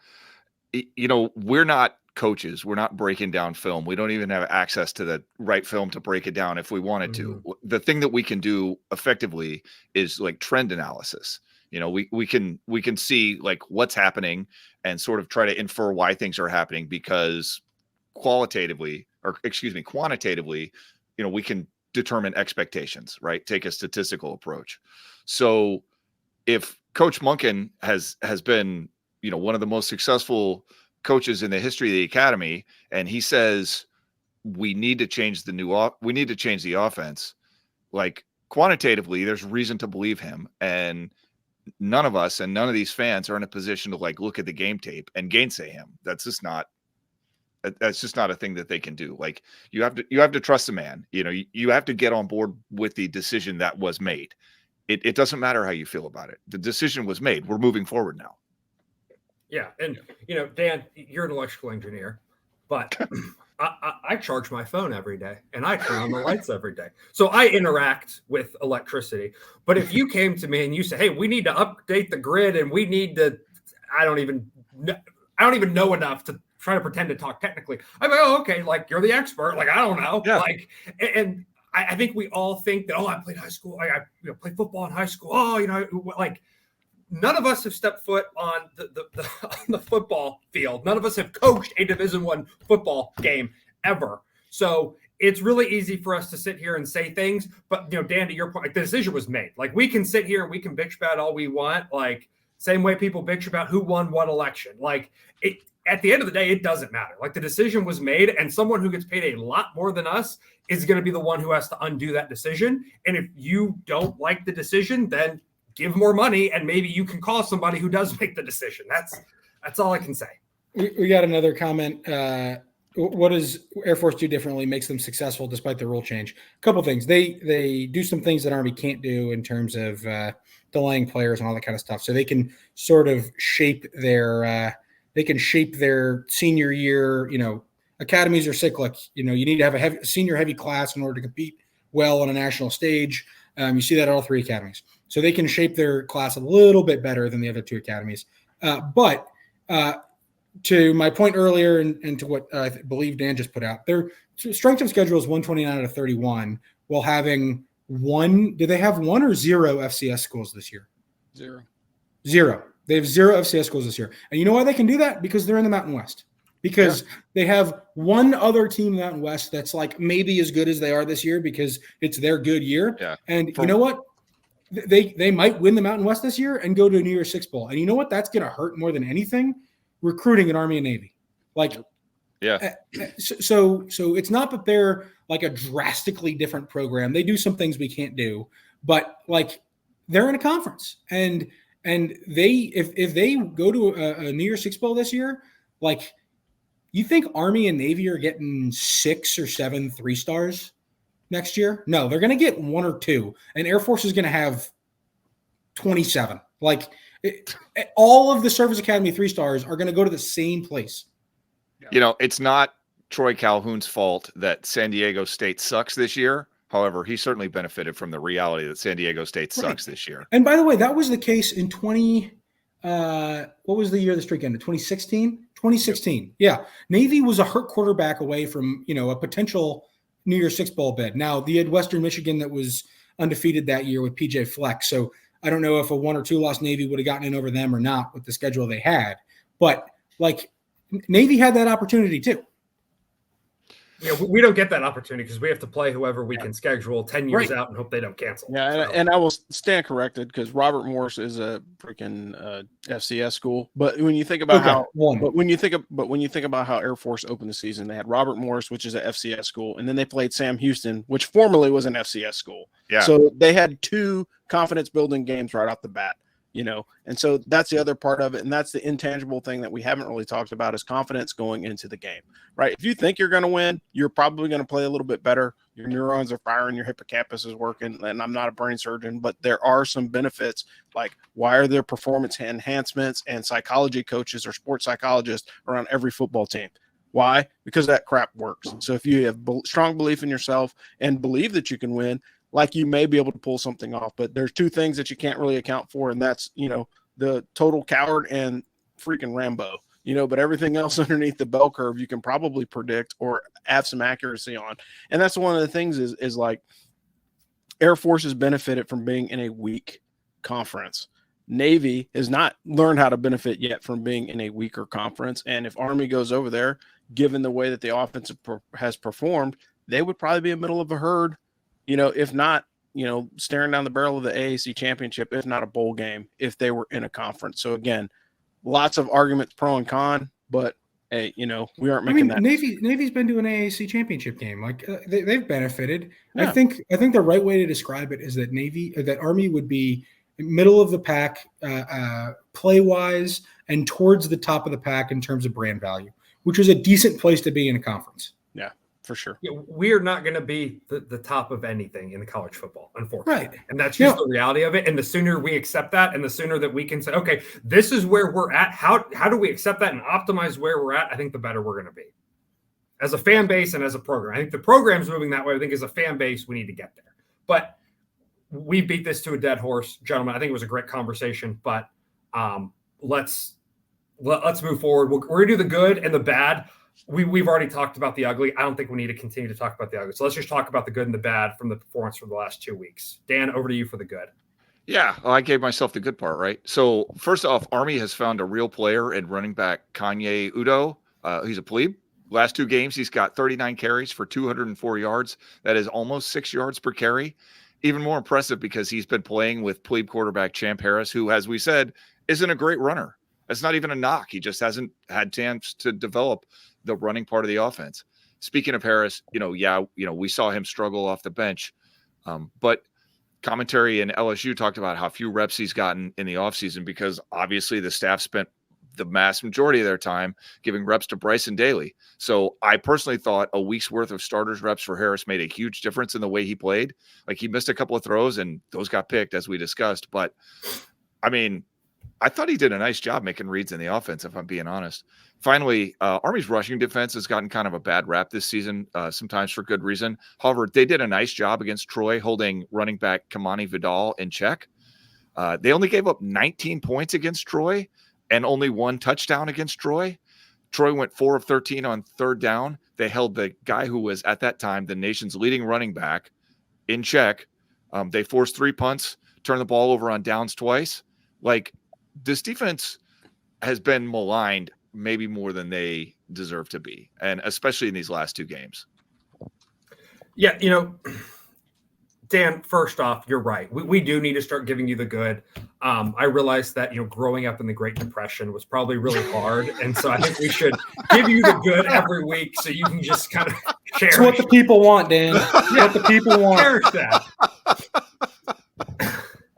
we're not coaches. We're not breaking down film. We don't even have access to the right film to break it down if we wanted to. The thing that we can do effectively is trend analysis. We can see what's happening and sort of try to infer why things are happening because quantitatively, we can determine expectations, right? Take a statistical approach. So if Coach Monken has been, one of the most successful coaches in the history of the academy, and he says we need to change the offense, quantitatively, there's reason to believe him. And none of us and none of these fans are in a position to look at the game tape and gainsay him. That's just not a thing that they can do. You have to trust the man. You have to get on board with the decision that was made. It doesn't matter how you feel about it. The decision was made. We're moving forward now. Yeah. And, Dan, you're an electrical engineer, but I charge my phone every day and I turn on the lights every day. So I interact with electricity. But if you came to me and you say, hey, we need to update the grid and we need to, I don't even know enough to try to pretend to talk technically. I'm like, oh, okay. You're the expert. I don't know. Yeah. And I think we all think that, I played high school. I played football in high school. None of us have stepped foot on the football field. None of us have coached a Division I football game ever. So it's really easy for us to sit here and say things. But, Dan, to your point, the decision was made. We can sit here and we can bitch about all we want. Same way people bitch about who won what election. At the end of the day, it doesn't matter. The decision was made, and someone who gets paid a lot more than us is going to be the one who has to undo that decision. And if you don't like the decision, then give more money, and maybe you can call somebody who does make the decision. That's all I can say. We got another comment. what does Air Force do differently makes them successful despite the rule change? A couple things. They do some things that Army can't do in terms of delaying players and all that kind of stuff. So they can sort of shape their senior year. Academies are cyclic. You need to have a senior heavy class in order to compete well on a national stage. You see that at all three academies. So they can shape their class a little bit better than the other two academies. But to my point earlier and to what I believe Dan just put out, their strength of schedule is 129 out of 31 while having one. Do they have one or zero FCS schools this year? Zero. They have zero FCS schools this year. And you know why they can do that? Because they're in the Mountain West. Because they have one other team in the Mountain West that's like maybe as good as they are this year because it's their good year. Yeah. And you know what? They might win the Mountain West this year and go to a New Year's Six Bowl. And you know what? That's going to hurt more than anything. Recruiting in Army and Navy. So it's not that they're like a drastically different program. They do some things we can't do, but like they're in a conference and they if they go to a New Year's Six Bowl this year, like you think Army and Navy are getting 6 or 7 3-stars next year? No, they're going to get 1 or 2, and Air Force is going to have 27. Like all of the Service Academy 3-stars are going to go to the same place. It's not Troy Calhoun's fault that San Diego State sucks this year. However, he certainly benefited from the reality that San Diego State sucks this year. And by the way, that was the case in what was the year the streak ended? 2016? 2016. Yep. Yeah. Navy was a hurt quarterback away from, a potential New Year's Six Bowl bid. Now, they had Western Michigan that was undefeated that year with PJ Fleck. So I don't know if a 1 or 2 loss Navy would have gotten in over them or not with the schedule they had. But, Navy had that opportunity too. We don't get that opportunity because we have to play whoever we can schedule 10 years out and hope they don't cancel. Yeah, and I will stand corrected because Robert Morris is a freaking FCS school. But when you think about when you think about how Air Force opened the season, they had Robert Morris, which is an FCS school, and then they played Sam Houston, which formerly was an FCS school. Yeah. So they had 2 confidence building games right off the bat. And so that's the other part of it. And that's the intangible thing that we haven't really talked about is confidence going into the game, right? If you think you're going to win, you're probably going to play a little bit better. Your neurons are firing, your hippocampus is working. And I'm not a brain surgeon, but there are some benefits. Like, why are there performance enhancements and psychology coaches or sports psychologists around every football team? Why? Because that crap works. So if you have strong belief in yourself and believe that you can win, like you may be able to pull something off, but there's 2 things that you can't really account for. And that's, the total coward and freaking Rambo, but everything else underneath the bell curve, you can probably predict or have some accuracy on. And that's one of the things is like Air Force has benefited from being in a weak conference. Navy has not learned how to benefit yet from being in a weaker conference. And if Army goes over there, given the way that the offense has performed, they would probably be in the middle of a herd. If not, staring down the barrel of the AAC championship, if not a bowl game, if they were in a conference. So again, lots of arguments pro and con, but hey, we aren't making that. Navy's been to an AAC championship game. Like they've benefited. Yeah. I think the right way to describe it is that Army would be middle of the pack, play wise, and towards the top of the pack in terms of brand value, which is a decent place to be in a conference. Yeah. For sure. We are not going to be the top of anything in college football, unfortunately. Right. And that's just the reality of it. And the sooner we accept that and the sooner that we can say, okay, this is where we're at. How do we accept that and optimize where we're at? I think the better we're going to be as a fan base and as a program. I think the program's moving that way. I think as a fan base, we need to get there. But we beat this to a dead horse, gentlemen. I think it was a great conversation, but let's move forward. We're going to do the good and the bad. We've already talked about the ugly. I don't think we need to continue to talk about the ugly. So let's just talk about the good and the bad from the performance from the last 2 weeks. Dan, over to you for the good. Yeah, well, I gave myself the good part, right? So first off, Army has found a real player in running back Kanye Udo. He's a plebe. Last 2 games, he's got 39 carries for 204 yards. That is almost 6 yards per carry. Even more impressive because he's been playing with plebe quarterback Champ Harris, who, as we said, isn't a great runner. That's not even a knock. He just hasn't had chance to develop the running part of the offense. Speaking of Harris, we saw him struggle off the bench. But commentary and LSU talked about how few reps he's gotten in the offseason because obviously the staff spent the mass majority of their time giving reps to Bryson Daly. So I personally thought a week's worth of starters reps for Harris made a huge difference in the way he played. Like, he missed a couple of throws and those got picked, as we discussed. But I mean, I thought he did a nice job making reads in the offense, if I'm being honest. Finally, Army's rushing defense has gotten kind of a bad rap this season, sometimes for good reason. However, they did a nice job against Troy holding running back Kamani Vidal in check. They only gave up 19 points against Troy and only 1 touchdown against Troy. Troy went 4 of 13 on third down. They held the guy who was at that time the nation's leading running back in check. They forced 3 punts, turned the ball over on downs twice. Like, this defense has been maligned maybe more than they deserve to be, and especially in these last 2 games. Yeah, Dan, first off, you're right. We do need to start giving you the good. I realized that, growing up in the Great Depression was probably really hard. And so I think we should give you the good every week so you can just kind of cherish. It's what the people want, Dan. What the people want. Cherish that.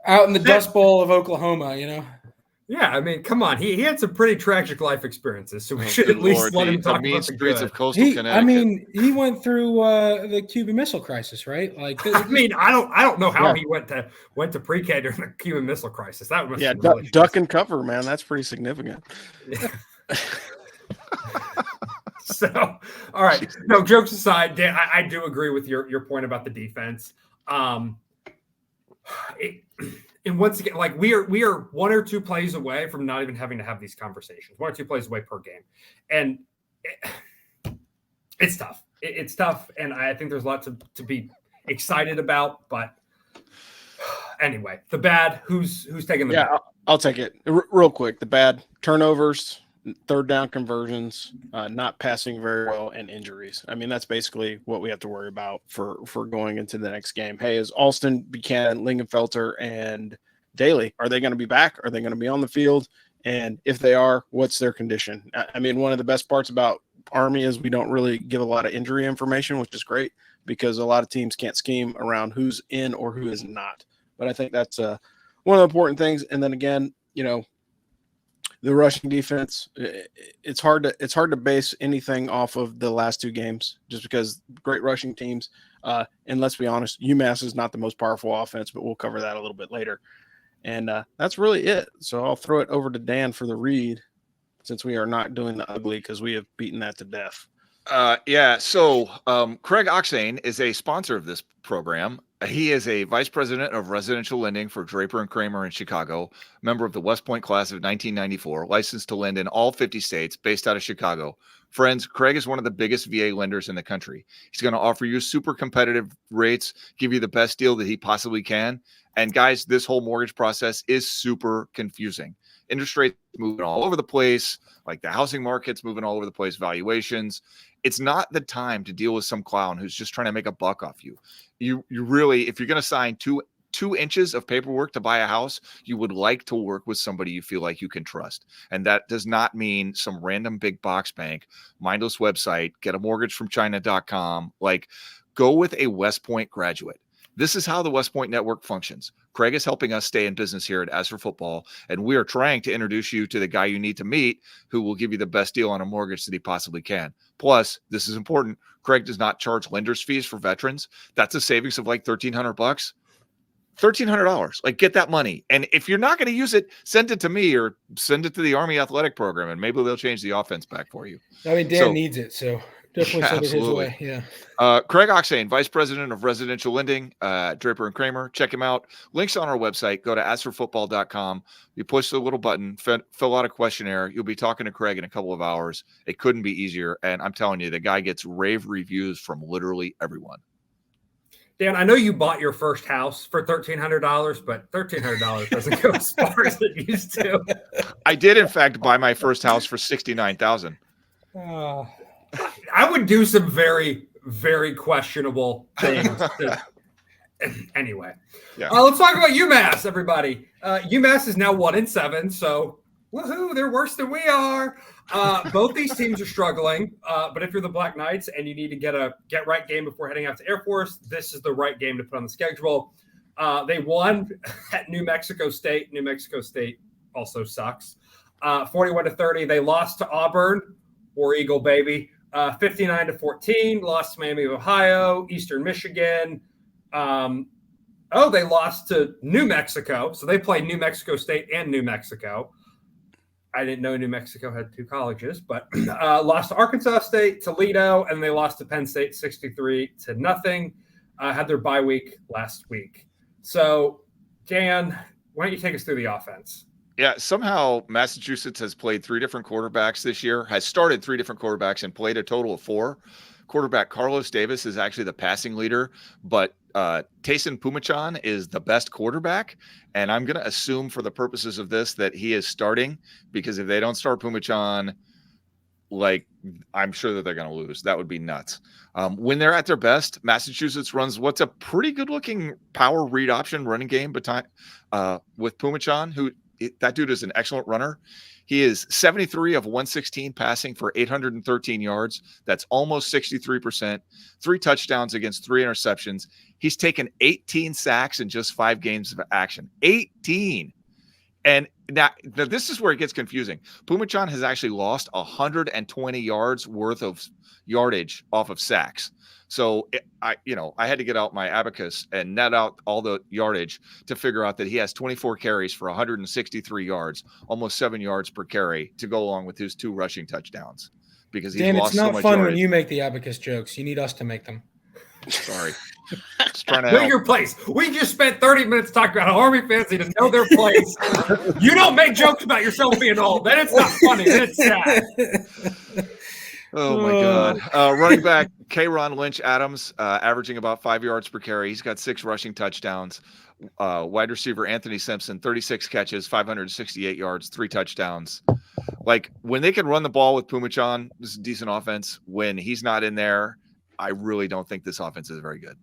Out in the Dust Bowl of Oklahoma, Yeah, I mean, come on. He had some pretty tragic life experiences, so we should at least let him talk the mean about the streets good. of coastal Connecticut. I mean, he went through the Cuban Missile Crisis, right? Like, I mean, I don't know how he went to pre-K during the Cuban Missile Crisis. That must have been really duck and cover, man. That's pretty significant. So, all right. No, jokes aside, Dan, I do agree with your point about the defense. And once again, like, we are 1 or 2 plays away from not even having to have these conversations. 1 or 2 plays away per game, and it's tough. It's tough, and I think there's lots to be excited about. But anyway, the bad. Who's taking the bad? I'll take it real quick. The bad: turnovers, third down conversions, not passing very well, and injuries. I mean, that's basically what we have to worry about for going into the next game. Hey, is Alston, Buchanan, Lingenfelter, and Daly, are they going to be back? Are they going to be on the field? And if they are, what's their condition? I mean, one of the best parts about Army is we don't really give a lot of injury information, which is great because a lot of teams can't scheme around who's in or who is not. But I think that's one of the important things. And then again, the rushing defense, it's hard to base anything off of the last 2 games just because great rushing teams. And let's be honest, UMass is not the most powerful offense, but we'll cover that a little bit later. And that's really it. So I'll throw it over to Dan for the read since we are not doing the ugly because we have beaten that to death. So Craig Oxane is a sponsor of this program. He is a vice president of residential lending for Draper and Kramer in Chicago, member of the West Point class of 1994, licensed to lend in all 50 states, based out of Chicago. Friends, Craig is one of the biggest VA lenders in the country. He's going to offer you super competitive rates, give you the best deal that he possibly can. And guys, this whole mortgage process is super confusing. Interest rates moving all over the place, like the housing market's moving all over the place, valuations. It's not the time to deal with some clown who's just trying to make a buck off you. You really, if you're going to sign two inches of paperwork to buy a house, you would like to work with somebody you feel like you can trust. And that does not mean some random big box bank, mindless website, get a mortgage from China.com. Like, go with a West Point graduate. This is how the West Point Network functions. Craig is helping us stay in business here at As for Football, and we are trying to introduce you to the guy you need to meet who will give you the best deal on a mortgage that he possibly can. Plus, this is important, Craig does not charge lenders fees for veterans. That's a savings of like $1,300. $1,300. Like, get that money. And if you're not going to use it, send it to me or send it to the Army Athletic Program, and maybe they'll change the offense back for you. I mean, Dan needs it, so definitely send it his way. Yeah. Craig Oxane, Vice President of Residential Lending, Draper and Kramer. Check him out. Links on our website. Go to asforfootball.com. You push the little button, fill out a questionnaire. You'll be talking to Craig in a couple of hours. It couldn't be easier. And I'm telling you, the guy gets rave reviews from literally everyone. Dan, I know you bought your first house for $1,300, but $1,300 doesn't go as far as it used to. I did, in fact, buy my first house for $69,000. I would do some very, very questionable things. Anyway, let's talk about UMass, everybody. UMass is now 1-7, so woohoo, they're worse than we are. Both these teams are struggling, but if you're the Black Knights and you need to get a get-right game before heading out to Air Force, this is the right game to put on the schedule. They won at New Mexico State. New Mexico State also sucks. 41-30. They lost to Auburn, War Eagle, baby. 59-14, lost to Miami of Ohio, Eastern Michigan. They lost to New Mexico. So they played New Mexico State and New Mexico. I didn't know New Mexico had two colleges, but lost to Arkansas State, Toledo, and they lost to Penn State 63-0. Had their bye week last week. So, Dan, why don't you take us through the offense? Yeah, somehow Massachusetts has played three different quarterbacks this year, has started three different quarterbacks and played a total of four. Quarterback Carlos Davis is actually the passing leader, but Taysom Pumachan is the best quarterback. And I'm going to assume for the purposes of this that he is starting, because if they don't start Pumachan, I'm sure that they're going to lose. That would be nuts. When they're at their best, Massachusetts runs what's a pretty good looking power read option running game with Pumachan, that dude is an excellent runner. He is 73 of 116 passing for 813 yards. That's almost 63%. 3 touchdowns against 3 interceptions. He's taken 18 sacks in just 5 games of action. 18. And now this is where it gets confusing. Pumachan has actually lost 120 yards worth of yardage off of sacks. So I had to get out my abacus and net out all the yardage to figure out that he has 24 carries for 163 yards, almost 7 yards per carry to go along with his 2 rushing touchdowns, because he's lost so much. It's not fun yardage. when you make the abacus jokes. You need us to make them. Sorry. Just trying to Know help. your place. We just spent 30 minutes talking about how Army fans need to know their place. You don't make jokes about yourself being old. Then it's not funny. Then it's sad. Oh my God. Running back K'Ron Lynch Adams, averaging about 5 yards per carry. He's got 6 rushing touchdowns. Wide receiver Anthony Simpson, 36 catches, 568 yards, 3 touchdowns. When they can run the ball with Pumachan, this is a decent offense. When he's not in there, I really don't think this offense is very good.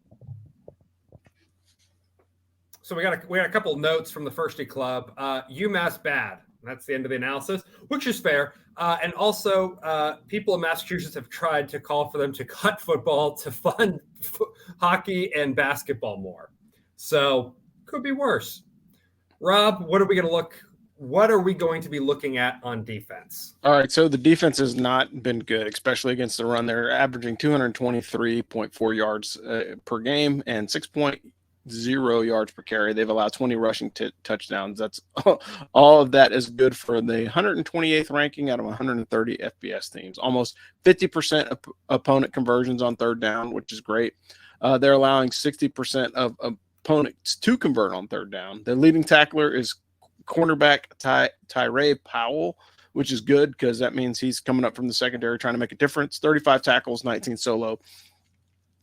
So we got a couple notes from the Firsty Club. UMass bad. That's the end of the analysis, which is fair. And also, people in Massachusetts have tried to call for them to cut football to fund hockey and basketball more. So could be worse. Rob, what are we going to be looking at on defense? All right, so the defense has not been good, especially against the run. They're averaging 223.4 yards per game and 6.0 yards per carry. They've allowed 20 rushing touchdowns. That's all of that is good for the 128th ranking out of 130 FBS teams. Almost 50% opponent conversions on third down, which is great. They're allowing 60% of opponents to convert on third down. The leading tackler is cornerback Tyree Powell, which is good because that means he's coming up from the secondary trying to make a difference. 35 tackles, 19 solo.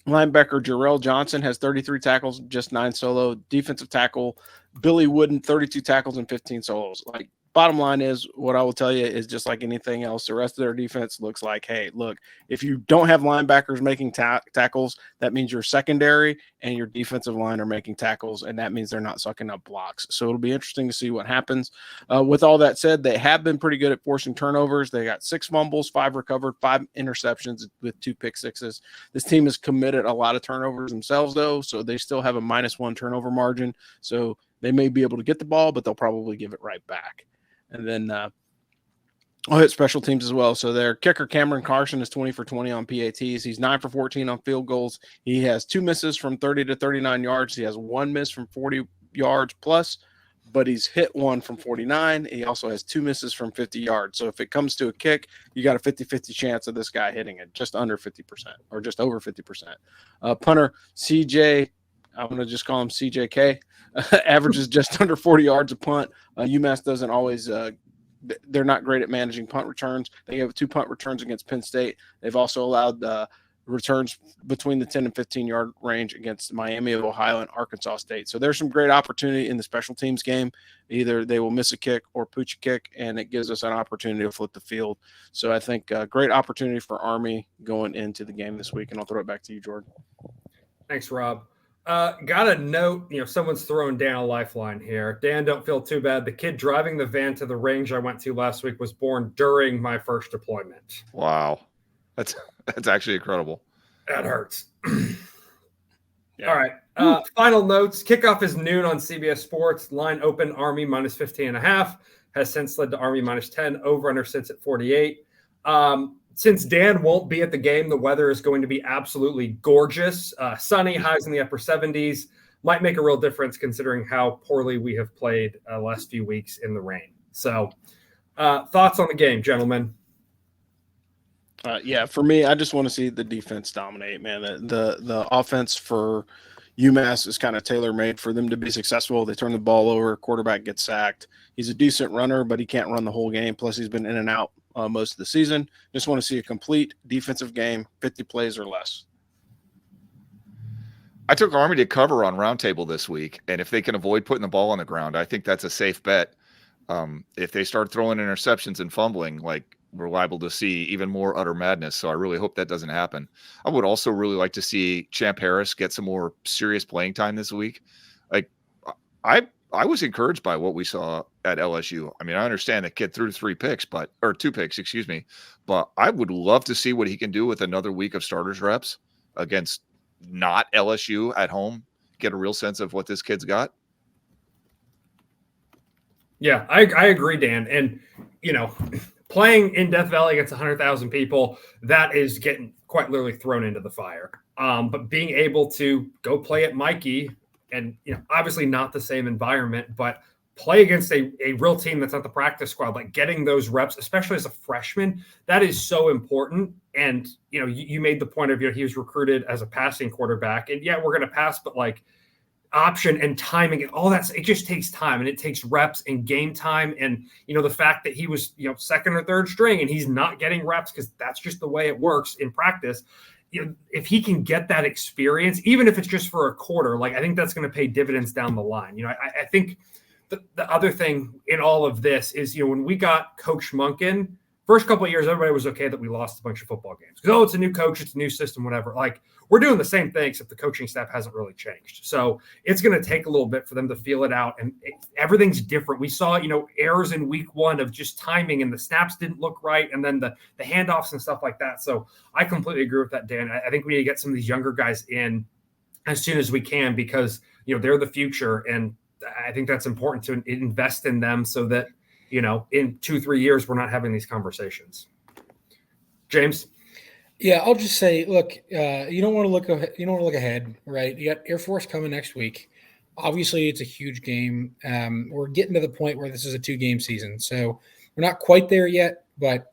Linebacker Jarrell Johnson has 33 tackles, just 9 solo. Defensive tackle Billy Wooden, 32 tackles and 15 solos. Bottom line is, what I will tell you is just like anything else, the rest of their defense looks like, hey, look, if you don't have linebackers making tackles, that means your secondary and your defensive line are making tackles, and that means they're not sucking up blocks. So it'll be interesting to see what happens. With all that said, they have been pretty good at forcing turnovers. They got 6 fumbles, 5 recovered, 5 interceptions with 2 pick sixes. This team has committed a lot of turnovers themselves, though, so they still have a -1 turnover margin. So they may be able to get the ball, but they'll probably give it right back. And then I'll hit special teams as well. So their kicker, Cameron Carson, is 20 for 20 on PATs. He's 9 for 14 on field goals. He has 2 misses from 30 to 39 yards. He has 1 miss from 40 yards plus, but he's hit 1 from 49. He also has 2 misses from 50 yards. So if it comes to a kick, you got a 50-50 chance of this guy hitting it, just under 50% or just over 50%. Punter, CJ, I'm going to just call him CJK. Averages just under 40 yards a punt. UMass doesn't always they're not great at managing punt returns. They have 2 punt returns against Penn State. They've also allowed returns between the 10 and 15-yard range against Miami of Ohio and Arkansas State. So there's some great opportunity in the special teams game. Either they will miss a kick or pooch a kick, and it gives us an opportunity to flip the field. So I think great opportunity for Army going into the game this week, and I'll throw it back to you, Jordan. Thanks, Rob. Got a note, someone's throwing Dan a lifeline here. Dan, don't feel too bad. The kid driving the van to the range I went to last week was born during my first deployment. Wow. That's actually incredible. That hurts. Yeah. All right. Final notes. Kickoff is noon on CBS Sports. Line open, Army -15.5. has since led to Army -10. Over-under sits at 48. Since Dan won't be at the game, the weather is going to be absolutely gorgeous. Sunny, highs in the upper 70s. Might make a real difference considering how poorly we have played last few weeks in the rain. So thoughts on the game, gentlemen? Yeah, for me, I just want to see the defense dominate, man. The offense for UMass is kind of tailor-made for them to be successful. They turn the ball over, quarterback gets sacked. He's a decent runner, but he can't run the whole game. Plus, he's been in and out most of the season. Just want to see a complete defensive game, 50 plays or less. I took Army to cover on Roundtable this week, and if they can avoid putting the ball on the ground, I think that's a safe bet. If they start throwing interceptions and fumbling, like, we're liable to see even more utter madness. So I really hope that doesn't happen. I would also really like to see Champ Harris get some more serious playing time this week. Like, I was encouraged by what we saw at LSU. I mean, I understand the kid threw 2 picks, but I would love to see what he can do with another week of starters reps against not LSU at home. Get a real sense of what this kid's got. Yeah, I agree, Dan. And, playing in Death Valley against 100,000 people, that is getting quite literally thrown into the fire. But being able to go play at Mikey and, obviously not the same environment, but play against a real team that's not the practice squad, like getting those reps, especially as a freshman, that is so important. And, you made the point of, he was recruited as a passing quarterback. And, yeah, we're going to pass, but, like, option and timing and all that, it just takes time, and it takes reps and game time. And the fact that he was second or third string and he's not getting reps because that's just the way it works in practice. If he can get that experience, even if it's just for a quarter, like, I think that's going to pay dividends down the line. I think the other thing in all of this is, when we got Coach Monken, first couple of years, everybody was okay that we lost a bunch of football games because, it's a new coach, it's a new system, whatever. Like, we're doing the same thing, except the coaching staff hasn't really changed. So it's going to take a little bit for them to feel it out. And everything's different. We saw, errors in week 1 of just timing, and the snaps didn't look right. And then the handoffs and stuff like that. So I completely agree with that, Dan. I think we need to get some of these younger guys in as soon as we can because, they're the future. And I think that's important to invest in them so that, in 2-3 years, we're not having these conversations. James? Yeah, I'll just say, look, you don't want to look ahead, right? You got Air Force coming next week. Obviously, it's a huge game. We're getting to the point where this is a 2-game season, so we're not quite there yet. But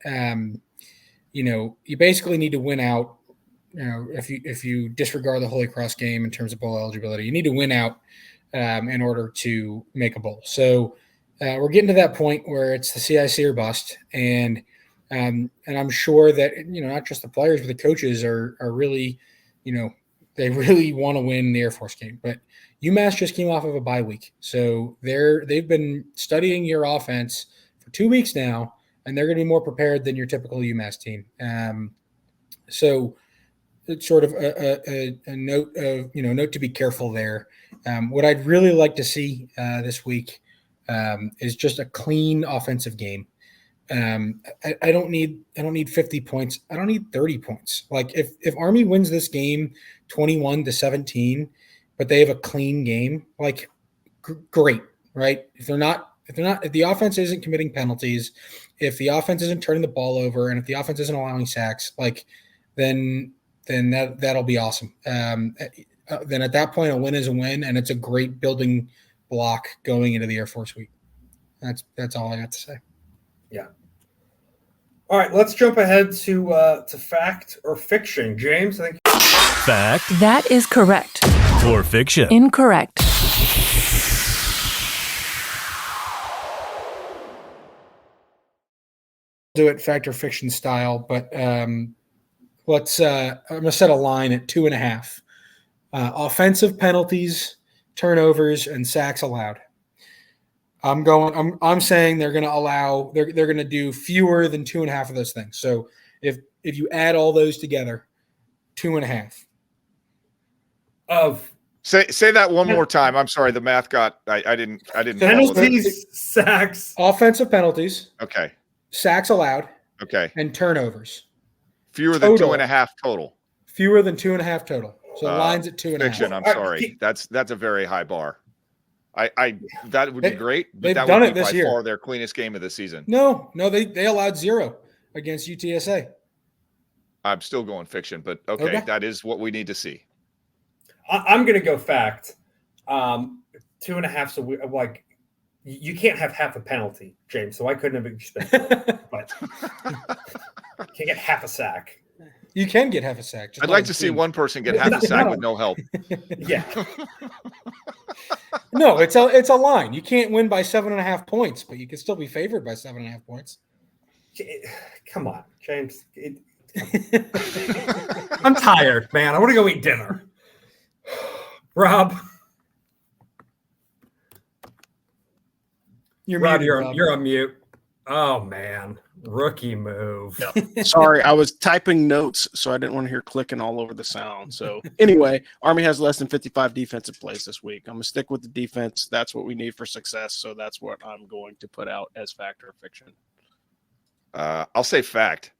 you basically need to win out. If you disregard the Holy Cross game in terms of bowl eligibility, you need to win out in order to make a bowl. So we're getting to that point where it's the CIC or bust, and I'm sure that not just the players but the coaches are really, they really want to win the Air Force game. But UMass just came off of a bye week, so they've been studying your offense for 2 weeks now, and they're going to be more prepared than your typical UMass team. So it's sort of a note of note to be careful there. What I'd really like to see this week is just a clean offensive game. I don't need 50 points. I don't need 30 points. Like if Army wins this game 21-17, but they have a clean game, like great, right? If the offense isn't committing penalties, if the offense isn't turning the ball over, and if the offense isn't allowing sacks, like then that'll be awesome. Then at that point, a win is a win, and it's a great building block going into the Air Force week. That's all I got to say. Yeah. All right, let's jump ahead to fact or fiction. James, I think. Fact. That is correct. Or fiction. Incorrect. Do it fact or fiction style, but let's. I'm gonna set a line at 2.5. Offensive penalties, turnovers, and sacks allowed. I'm saying they're going to allow. They're going to do fewer than 2.5 of those things. So if you add all those together, 2.5. Say that one more time. I'm sorry, the math got. I didn't. Penalties, sacks, offensive penalties. Okay. Sacks allowed. Okay. And turnovers. Fewer than 2.5 total. Fewer than 2.5 total. So the line's at 2.5. Fiction. I'm sorry. That's a very high bar. I that would be great, but they've that done would it be this by year. far their cleanest game of the season. No, they allowed 0 against UTSA. I'm still going fiction, but okay. That is what we need to see. I'm going to go fact. 2.5. So like, you can't have half a penalty, James. So I couldn't have expected, but can't get half a sack. You can get half a sack. I'd like to see one person get half a sack with no help. Yeah. No, it's a line. You can't win by 7.5 points, but you can still be favored by 7.5 points. Come on, James. I'm tired, man. I want to go eat dinner. Rob. You're Rob, muted, Rob. you're on mute. Oh man, rookie move. Sorry, I was typing notes, so I didn't want to hear clicking all over the sound. So anyway, Army has less than 55 defensive plays this week. I'm going to stick with the defense. That's what we need for success, so that's what I'm going to put out as fact or fiction. I'll say fact.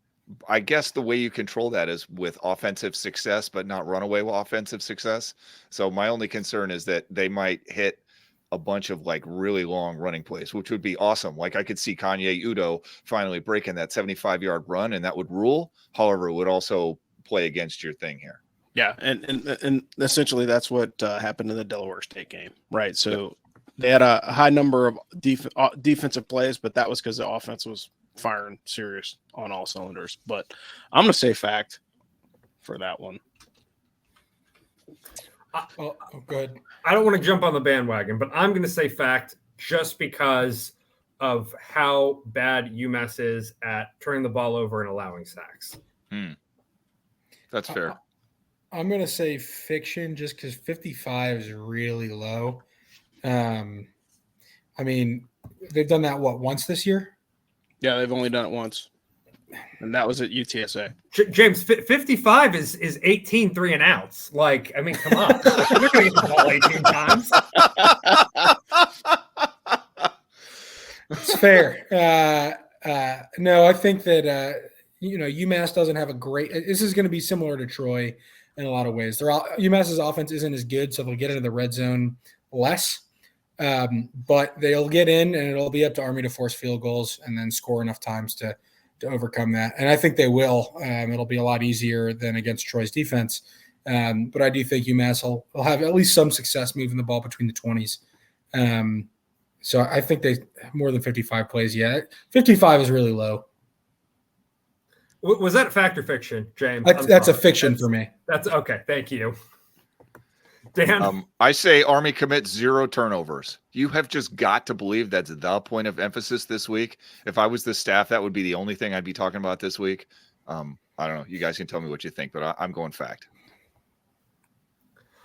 I guess the way you control that is with offensive success, but not runaway offensive success. So my only concern is that they might hit a bunch of like really long running plays, which would be awesome. Like I could see Kanye Udo finally breaking that 75-yard run, and that would rule. However, it would also play against your thing here. Yeah, and essentially that's what happened in the Delaware State game, right? So they had a high number of defensive plays, but that was because the offense was firing serious on all cylinders. But I'm going to say fact for that one. Good. I don't want to jump on the bandwagon, but I'm going to say fact just because of how bad UMass is at turning the ball over and allowing sacks. That's fair. I'm going to say fiction just because 55 is really low. I mean, they've done that, once this year? Yeah, they've only done it once, and that was at UTSA. James, 55 is 18 3 and outs. Like, I mean, come on. You're not going to get the ball 18 times. It's fair. No, I think that, UMass doesn't have a great – this is going to be similar to Troy in a lot of ways. UMass's offense isn't as good, so they'll get into the red zone less. But they'll get in, and it'll be up to Army to force field goals and then score enough times to overcome that. And I think they will. It'll be a lot easier than against Troy's defense. But I do think UMass will have at least some success moving the ball between the 20s. So I think they more than 55 plays. Yeah, 55 is really low. Was that fact or fiction, James? That's a fiction for me. That's okay. Thank you. Dan? I say Army commits 0 turnovers. You have just got to believe that's the point of emphasis this week. If I was the staff, that would be the only thing I'd be talking about this week. I don't know. You guys can tell me what you think, but I'm going fact.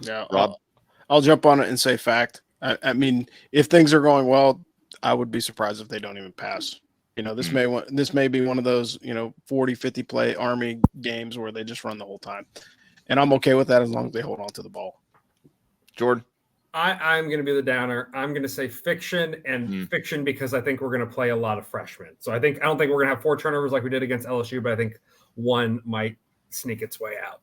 Yeah, Rob? I'll jump on it and say fact. I mean, if things are going well, I would be surprised if they don't even pass. This may be one of those 40, 50 play Army games where they just run the whole time, and I'm okay with that as long as they hold on to the ball. Jordan? I'm going to be the downer. I'm going to say fiction and fiction because I think we're going to play a lot of freshmen. So I don't think we're going to have 4 turnovers like we did against LSU, but I think one might sneak its way out.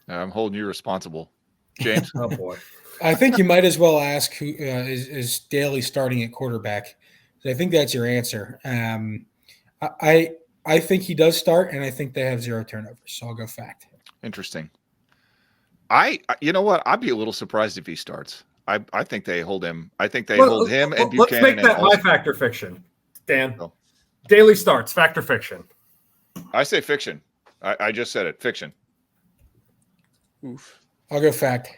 I'm holding you responsible. James? Oh, boy. I think you might as well ask who is Daly starting at quarterback. So I think that's your answer. I think he does start, and I think they have 0 turnovers. So I'll go fact. Interesting. You know what? I'd be a little surprised if he starts. I think they hold him. I think they hold him and Buchanan. Let's make that my fact or fiction, Dan. Oh. Daily starts, fact or fiction? I say fiction. I just said it. Fiction. Oof. I'll go fact.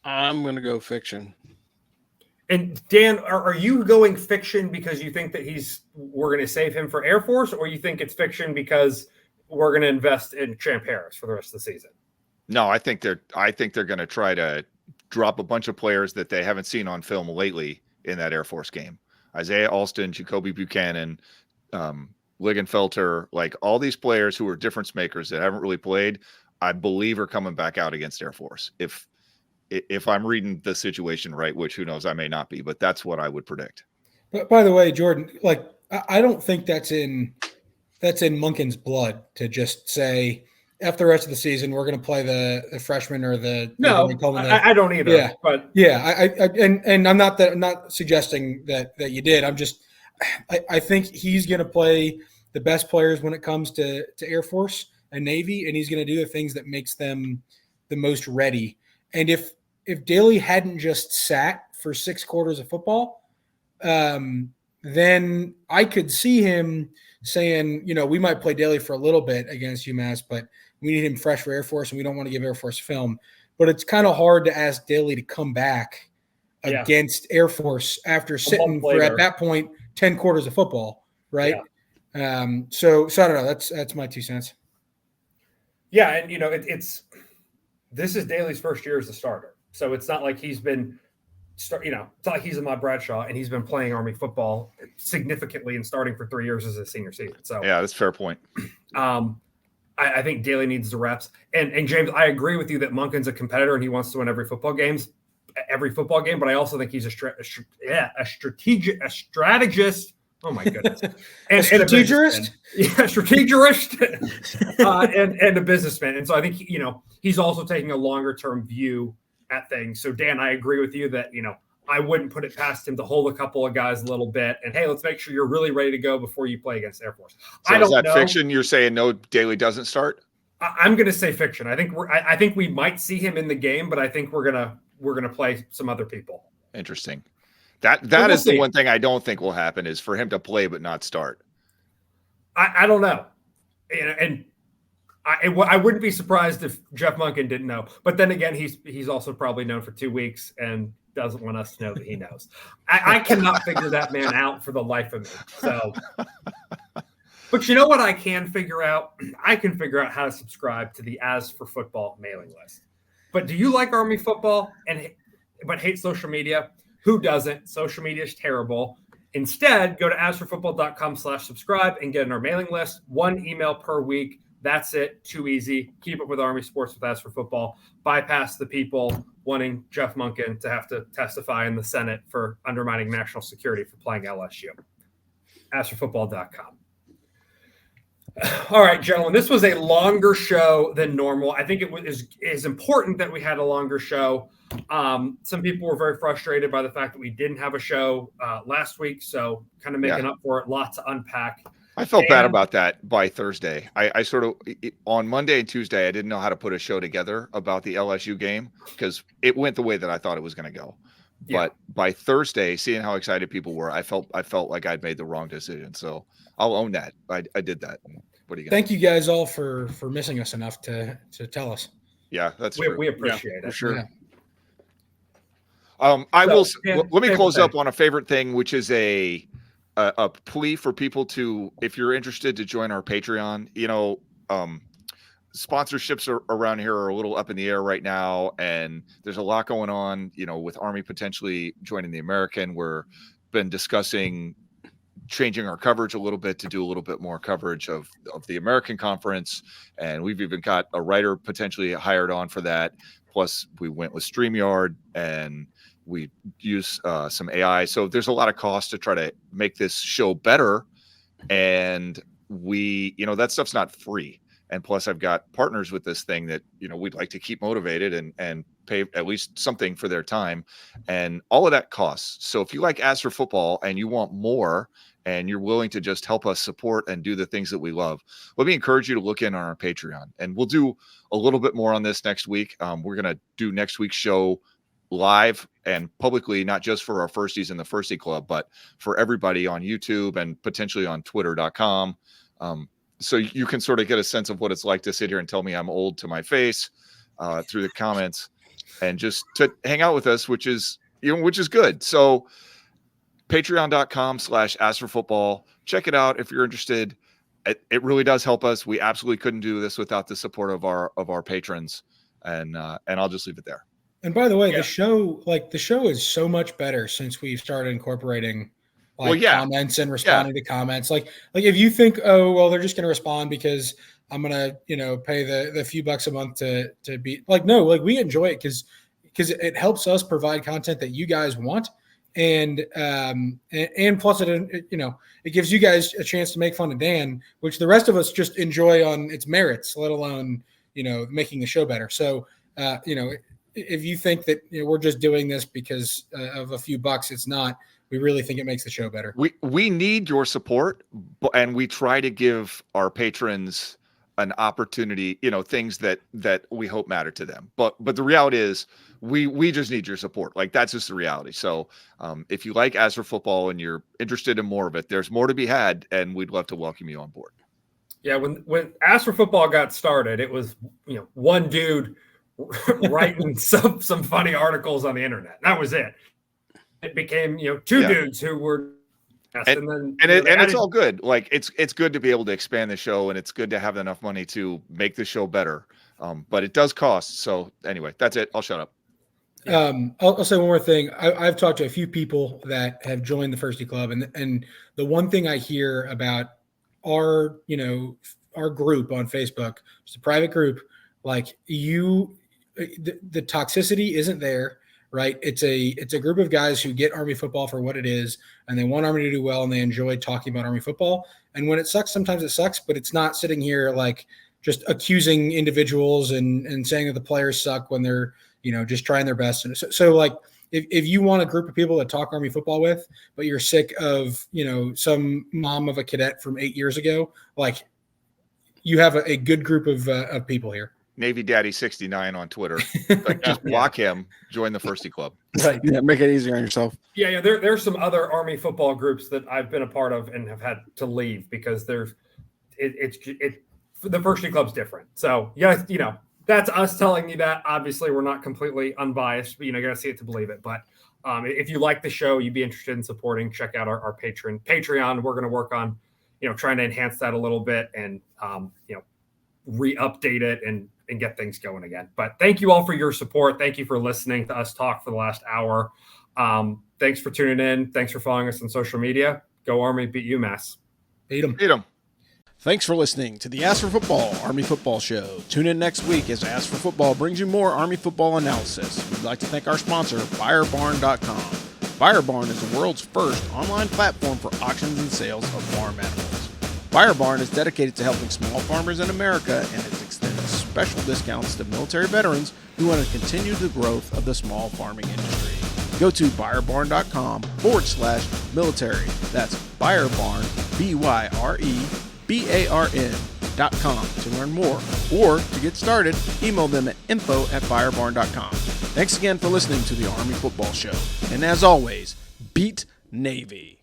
I'm going to go fiction. And Dan, are you going fiction because you think that we're going to save him for Air Force, or you think it's fiction because we're going to invest in Champ Harris for the rest of the season? No, I think they're going to try to drop a bunch of players that they haven't seen on film lately in that Air Force game. Isaiah Alston, Jacoby Buchanan, Ligenfelter, like all these players who are difference makers that haven't really played, I believe are coming back out against Air Force. If I'm reading the situation right, which who knows, I may not be, but that's what I would predict. But by the way, Jordan, I don't think that's in Monken's blood to just say after the rest of the season, we're going to play the freshman or the No, I don't either. Yeah, but and I'm not suggesting that you did. I think he's going to play the best players when it comes to Air Force and Navy, and he's going to do the things that makes them the most ready. And if Daly hadn't just sat for 6 quarters of football, then I could see him saying, we might play Daly for a little bit against UMass, but we need him fresh for Air Force, and we don't want to give Air Force film. But it's kind of hard to ask Daly to come back against Air Force after sitting for, at that point, 10 quarters of football, right? Yeah. So I don't know. That's my 2 cents. Yeah, and this is Daly's first year as a starter, so it's not like he's been. It's not like he's in my Bradshaw and he's been playing Army football significantly and starting for 3 years as a senior season. So yeah, that's a fair point. I think Daly needs the reps. And James, I agree with you that Monken's a competitor and he wants to win every football game. But I also think he's a strategist. Oh my goodness, and a strategist, and a businessman. And so I think he's also taking a longer term view at things. So Dan, I agree with you that I wouldn't put it past him to hold a couple of guys a little bit and hey, let's make sure you're really ready to go before you play against Air Force. So is that fiction? You're saying no, Daly doesn't start? I'm going to say fiction. I think we might see him in the game, but I think we're gonna play some other people. Interesting. That is the one thing I don't think will happen is for him to play but not start. I don't know, and I wouldn't be surprised if Jeff Monken didn't know. But then again, he's also probably known for 2 weeks and doesn't want us to know that he knows. I cannot figure that man out for the life of me. So, but you know what I can figure out? I can figure out how to subscribe to the As for Football mailing list. But do you like Army football but hate social media? Who doesn't? Social media is terrible. Instead, go to asforfootball.com/subscribe and get on our mailing list. 1 email per week. That's it. Too easy. Keep up with Army sports with As for Football. Bypass the people wanting Jeff Monken to have to testify in the Senate for undermining national security for playing LSU. Asforfootball.com. All right, gentlemen, this was a longer show than normal. I think it is important that we had a longer show. Some people were very frustrated by the fact that we didn't have a show last week, so kind of making up for it. Lots to unpack. I felt bad about that by Thursday. I sort of on Monday and Tuesday, I didn't know how to put a show together about the LSU game because it went the way that I thought it was going to go. Yeah. But by Thursday, seeing how excited people were, I felt like I'd made the wrong decision. So I'll own that. I did that. What do you? Thank you guys all for missing us enough to tell us. Yeah, that's true. We appreciate it for sure. Yeah. Let me close up on a favorite thing, which is a plea for people to, if you're interested, to join our Patreon. Sponsorships around here are a little up in the air right now, and there's a lot going on. With Army potentially joining the American, we're been discussing changing our coverage a little bit to do a little bit more coverage of the American Conference, and we've even got a writer potentially hired on for that. Plus, we went with StreamYard and we use some AI. So there's a lot of cost to try to make this show better. And that stuff's not free. And plus I've got partners with this thing that, we'd like to keep motivated and pay at least something for their time. And all of that costs. So if you like As for Football and you want more and you're willing to just help us support and do the things that we love, let me encourage you to look in on our Patreon. And we'll do a little bit more on this next week. We're going to do next week's show live and publicly, not just for our firsties in the Firstie Club, but for everybody on YouTube and potentially on twitter.com. So you can sort of get a sense of what it's like to sit here and tell me I'm old to my face through the comments and just to hang out with us, which is good. So patreon.com/asforfootball. Check it out if you're interested. It really does help us. We absolutely couldn't do this without the support of our patrons. And I'll just leave it there. And by the way, the show is so much better since we've started incorporating comments and responding to comments. Like if you think, oh, well, they're just going to respond because I'm going to, pay the few bucks a month to be like, no, like we enjoy it because it helps us provide content that you guys want. And plus it gives you guys a chance to make fun of Dan, which the rest of us just enjoy on its merits, let alone making the show better. So, if you think that we're just doing this because of a few bucks, it's not. We really think it makes the show better. We need your support, and we try to give our patrons an opportunity, things that we hope matter to them. But the reality is we just need your support. Like, that's just the reality. So if you like As for Football and you're interested in more of it, there's more to be had, and we'd love to welcome you on board. Yeah, when As for Football got started, it was one dude writing some funny articles on the internet. That was it. It became two dudes who were, and it's all good. Like, it's good to be able to expand the show, and it's good to have enough money to make the show better. But it does cost. So anyway, that's it. I'll shut up. I'll say one more thing. I've talked to a few people that have joined the Firsty Club, and the one thing I hear about our group on Facebook, it's a private group, like the toxicity isn't there, right? It's a group of guys who get Army football for what it is, and they want Army to do well, and they enjoy talking about Army football. And when it sucks, sometimes it sucks, but it's not sitting here like just accusing individuals and saying that the players suck when they're just trying their best. And so like, if you want a group of people to talk Army football with, but you're sick of, some mom of a cadet from 8 years ago, like, you have a good group of people here. Navy Daddy 69 on Twitter. Like, just block him, join the Firsty Club. Right. Yeah, make it easier on yourself. Yeah. There's some other Army football groups that I've been a part of and have had to leave because the Firsty Club's different. So that's us telling you that. Obviously, we're not completely unbiased, but you got to see it to believe it. But if you like the show, you'd be interested in supporting, check out our Patreon. We're going to work on, trying to enhance that a little bit and, re-update it and get things going again. But thank you all for your support. Thank you for listening to us talk for the last hour. Thanks for tuning in. Thanks for following us on social media. Go Army, beat UMass. Beat 'em. Beat 'em. Thanks for listening to the As for Football Army Football Show. Tune in next week as As for Football brings you more Army football analysis. We'd like to thank our sponsor, BuyerBarn.com. BuyerBarn is the world's first online platform for auctions and sales of farm animals. BuyerBarn is dedicated to helping small farmers in America and has extended special discounts to military veterans who want to continue the growth of the small farming industry. Go to BuyerBarn.com/military. That's BuyerBarn, BYREBARN.com to learn more, or to get started, email them at info@BuyerBarn.com. Thanks again for listening to the Army Football Show, and as always, beat Navy.